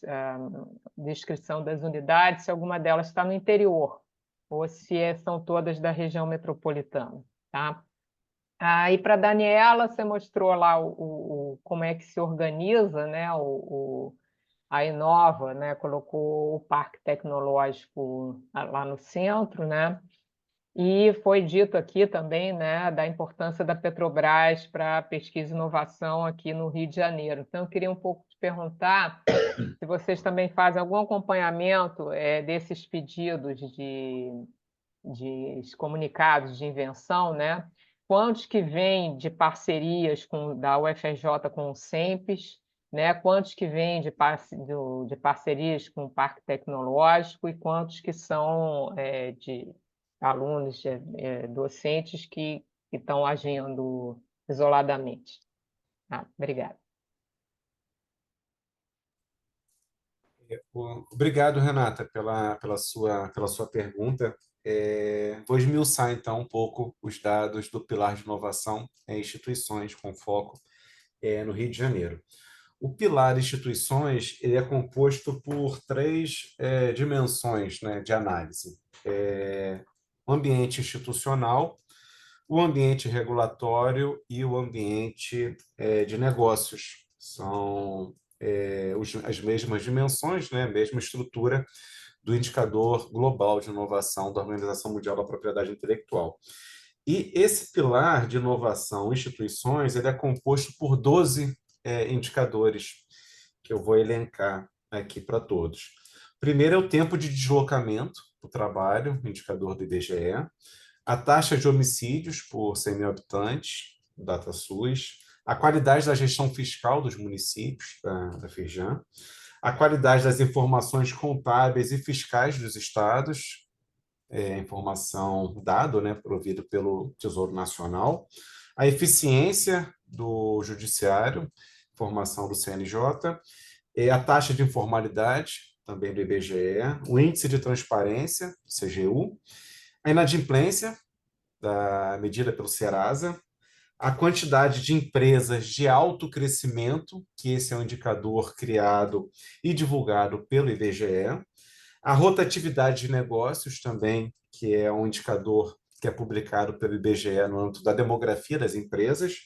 descrição das unidades, se alguma delas está no interior ou se são todas da região metropolitana, tá? E para a Daniela, você mostrou lá como é que se organiza, né, a Inova, né, colocou o Parque Tecnológico lá no centro, né? E foi dito aqui também, né, da importância da Petrobras para pesquisa e inovação aqui no Rio de Janeiro. Então, eu queria um pouco te perguntar se vocês também fazem algum acompanhamento desses pedidos de comunicados de invenção, né? Quantos que vêm de parcerias da UFRJ com o SEMPES, né? Quantos que vêm de parcerias com o Parque Tecnológico e quantos que são de alunos, docentes que estão agindo isoladamente. Obrigada. Obrigado, Renata, pela sua pergunta. Vou esmiuçar, então, um pouco os dados do pilar de inovação em instituições com foco no Rio de Janeiro. O pilar instituições ele é composto por três dimensões, né, de análise. O ambiente institucional, o ambiente regulatório e o ambiente de negócios. São as mesmas dimensões, né, a mesma estrutura do indicador global de inovação da Organização Mundial da Propriedade Intelectual. E esse pilar de inovação instituições ele é composto por 12 indicadores que eu vou elencar aqui para todos. Primeiro é o tempo de deslocamento do trabalho, indicador do IBGE, a taxa de homicídios por 100 mil habitantes, DataSUS, a qualidade da gestão fiscal dos municípios, da Firjan, a qualidade das informações contábeis e fiscais dos estados, informação dado, né, provido pelo Tesouro Nacional, a eficiência do judiciário, informação do CNJ, a taxa de informalidade, também do IBGE, o índice de transparência, CGU, a inadimplência, medida pelo Serasa, a quantidade de empresas de alto crescimento, que esse é um indicador criado e divulgado pelo IBGE, a rotatividade de negócios também, que é um indicador que é publicado pelo IBGE no âmbito da demografia das empresas,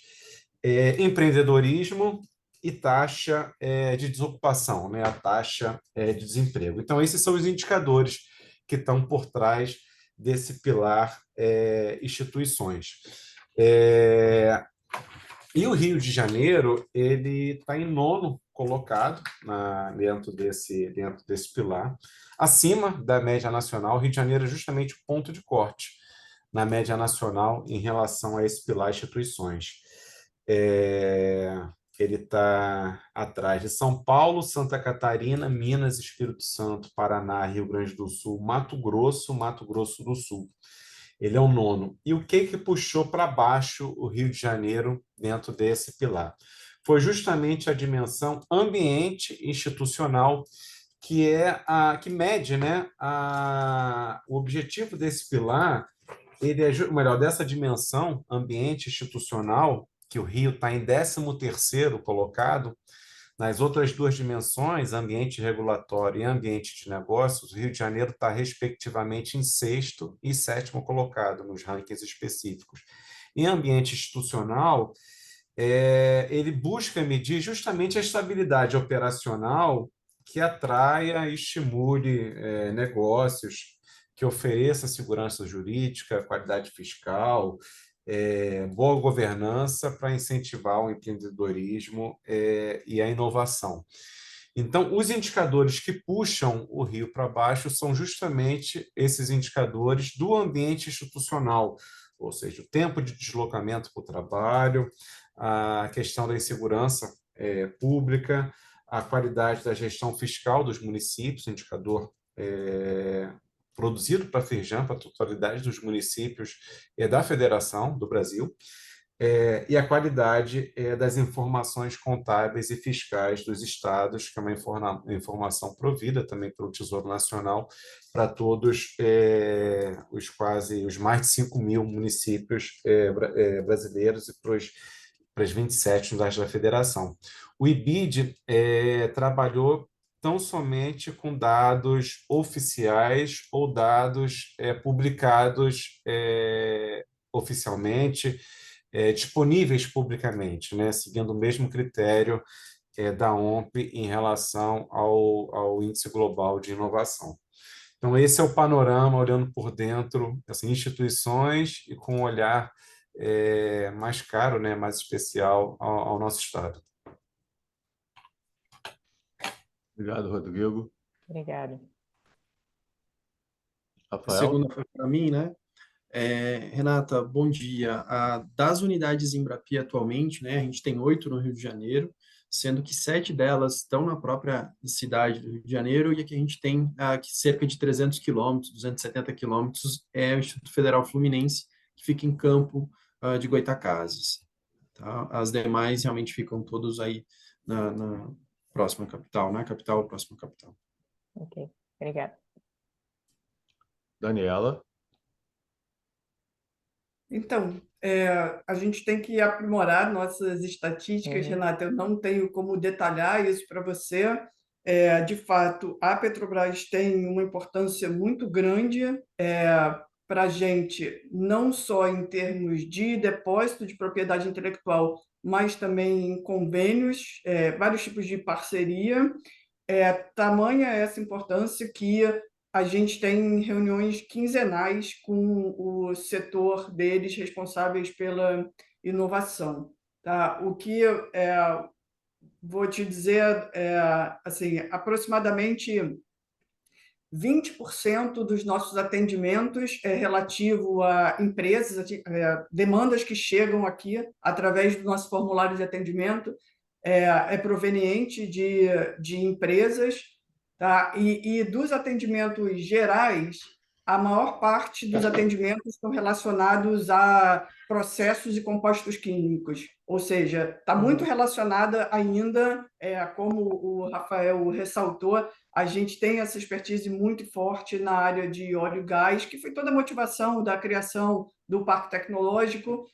empreendedorismo e taxa de desocupação, né, a taxa de desemprego. Então, esses são os indicadores que estão por trás desse pilar instituições. E o Rio de Janeiro ele está em 9º colocado dentro desse pilar, acima da média nacional. O Rio de Janeiro é justamente o ponto de corte na média nacional em relação a esse pilar instituições. Ele está atrás de São Paulo, Santa Catarina, Minas, Espírito Santo, Paraná, Rio Grande do Sul, Mato Grosso do Sul. Ele é o 9º. E o que puxou para baixo o Rio de Janeiro dentro desse pilar? Foi justamente a dimensão ambiente institucional, que mede, né, o objetivo desse pilar, dessa dimensão ambiente institucional, que o Rio está em 13º colocado. Nas outras duas dimensões, ambiente regulatório e ambiente de negócios, o Rio de Janeiro está, respectivamente, em 6º e 7º colocado nos rankings específicos. Em ambiente institucional, ele busca medir justamente a estabilidade operacional que atraia e estimule negócios, que ofereça segurança jurídica, qualidade fiscal, boa governança para incentivar o empreendedorismo e a inovação. Então, os indicadores que puxam o Rio para baixo são justamente esses indicadores do ambiente institucional, ou seja, o tempo de deslocamento para o trabalho, a questão da insegurança pública, a qualidade da gestão fiscal dos municípios, indicador produzido para a Firjan, para a totalidade dos municípios da Federação do Brasil, e a qualidade das informações contábeis e fiscais dos estados, que é uma informação provida também pelo Tesouro Nacional para todos os mais de 5 mil municípios brasileiros e para as 27 unidades da federação. O IBID trabalhou tão somente com dados oficiais ou dados publicados oficialmente, disponíveis publicamente, né, seguindo o mesmo critério da OMP em relação ao Índice Global de Inovação. Então, esse é o panorama, olhando por dentro, assim, instituições e com um olhar mais caro, né, mais especial ao nosso Estado. Obrigado, Rodrigo. Obrigada. A Rafael? segunda foi para mim, né? Renata, bom dia. Das unidades Embrapi atualmente, né, a gente tem 8 no Rio de Janeiro, sendo que 7 delas estão na própria cidade do Rio de Janeiro, e aqui a gente tem cerca de 300 quilômetros, 270 quilômetros, é o Instituto Federal Fluminense, que fica em Campo de Goytacazes. Tá? As demais realmente ficam todos aí na próxima capital, na capital, próxima capital. Ok, obrigada. Daniela? Então, a gente tem que aprimorar nossas estatísticas, Renata. Eu não tenho como detalhar isso para você. De fato, a Petrobras tem uma importância muito grande para a gente, não só em termos de depósito de propriedade intelectual, mas também em convênios, vários tipos de parceria. Tamanha essa importância que a gente tem reuniões quinzenais com o setor deles responsáveis pela inovação. Tá? O que vou te dizer assim, aproximadamente 20% dos nossos atendimentos é relativo a empresas, demandas que chegam aqui através do nosso formulário de atendimento, proveniente de empresas, tá? E dos atendimentos gerais, a maior parte dos atendimentos estão relacionados a processos e compostos químicos, ou seja, está muito relacionada ainda, como o Rafael ressaltou, a gente tem essa expertise muito forte na área de óleo e gás, que foi toda a motivação da criação do Parque Tecnológico,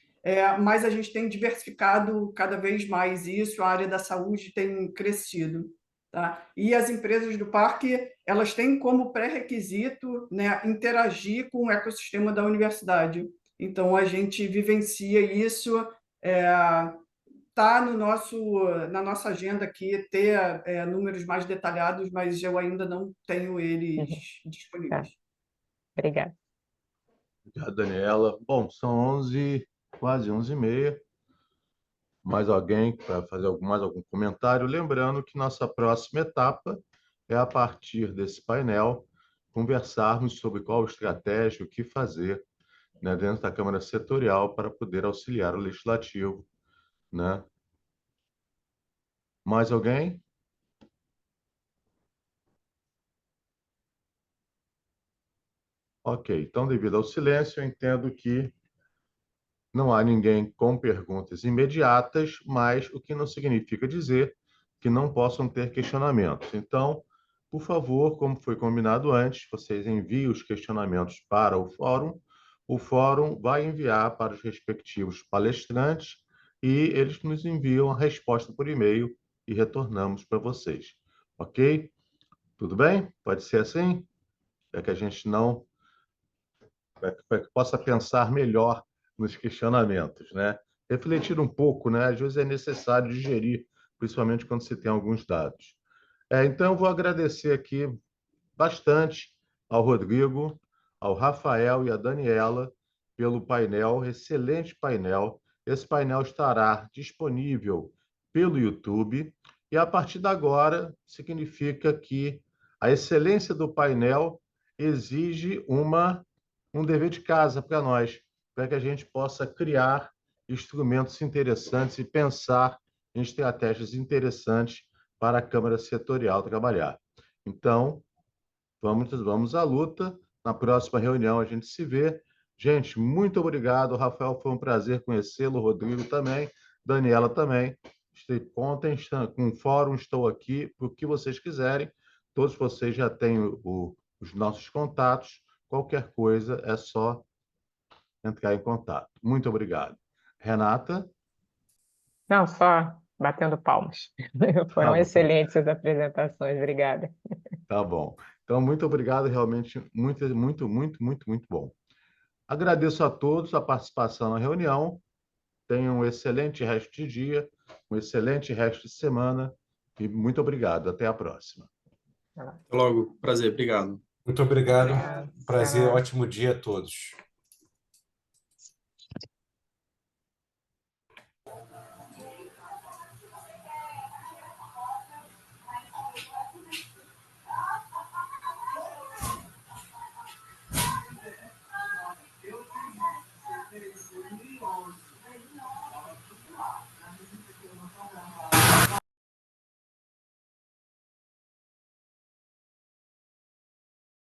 mas a gente tem diversificado cada vez mais isso, a área da saúde tem crescido. Tá? E as empresas do parque, elas têm como pré-requisito, né, interagir com o ecossistema da universidade. Então, a gente vivencia isso, está na nossa agenda aqui ter números mais detalhados, mas eu ainda não tenho eles disponíveis. Tá. Obrigada. Obrigado, Daniela. Bom, são 11, quase 11h30. Mais alguém para fazer mais algum comentário? Lembrando que nossa próxima etapa é, a partir desse painel, conversarmos sobre qual estratégia, o que fazer, né, dentro da Câmara Setorial para poder auxiliar o Legislativo, né? Mais alguém? Ok, então, devido ao silêncio, eu entendo que não há ninguém com perguntas imediatas, mas o que não significa dizer que não possam ter questionamentos. Então, por favor, como foi combinado antes, vocês enviem os questionamentos para o fórum vai enviar para os respectivos palestrantes e eles nos enviam a resposta por e-mail e retornamos para vocês. Ok? Tudo bem? Pode ser assim? Para que a gente não... para que possa pensar melhor nos questionamentos, né? Refletir um pouco, né? Às vezes é necessário digerir, principalmente quando se tem alguns dados. Então, eu vou agradecer aqui bastante ao Rodrigo, ao Rafael e à Daniela pelo painel, excelente painel. Esse painel estará disponível pelo YouTube e, a partir de agora, significa que a excelência do painel exige um dever de casa para nós, para que a gente possa criar instrumentos interessantes e pensar em estratégias interessantes para a Câmara Setorial trabalhar. Então, vamos à luta. Na próxima reunião a gente se vê. Gente, muito obrigado. Rafael, foi um prazer conhecê-lo. Rodrigo também. Daniela também. Contem com o fórum, estou aqui para o que vocês quiserem. Todos vocês já têm os nossos contatos. Qualquer coisa é só entrar em contato. Muito obrigado. Renata? Não, só batendo palmas. Tá Foram bom. excelentes as apresentações, obrigada. Tá bom. Então, muito obrigado, realmente muito, muito, muito, muito, muito bom. Agradeço a todos a participação na reunião. Tenham um excelente resto de dia, um excelente resto de semana e muito obrigado. Até a próxima. Até logo. Prazer. Obrigado. Muito obrigado. Obrigada. Prazer, Tchau. ótimo dia a todos.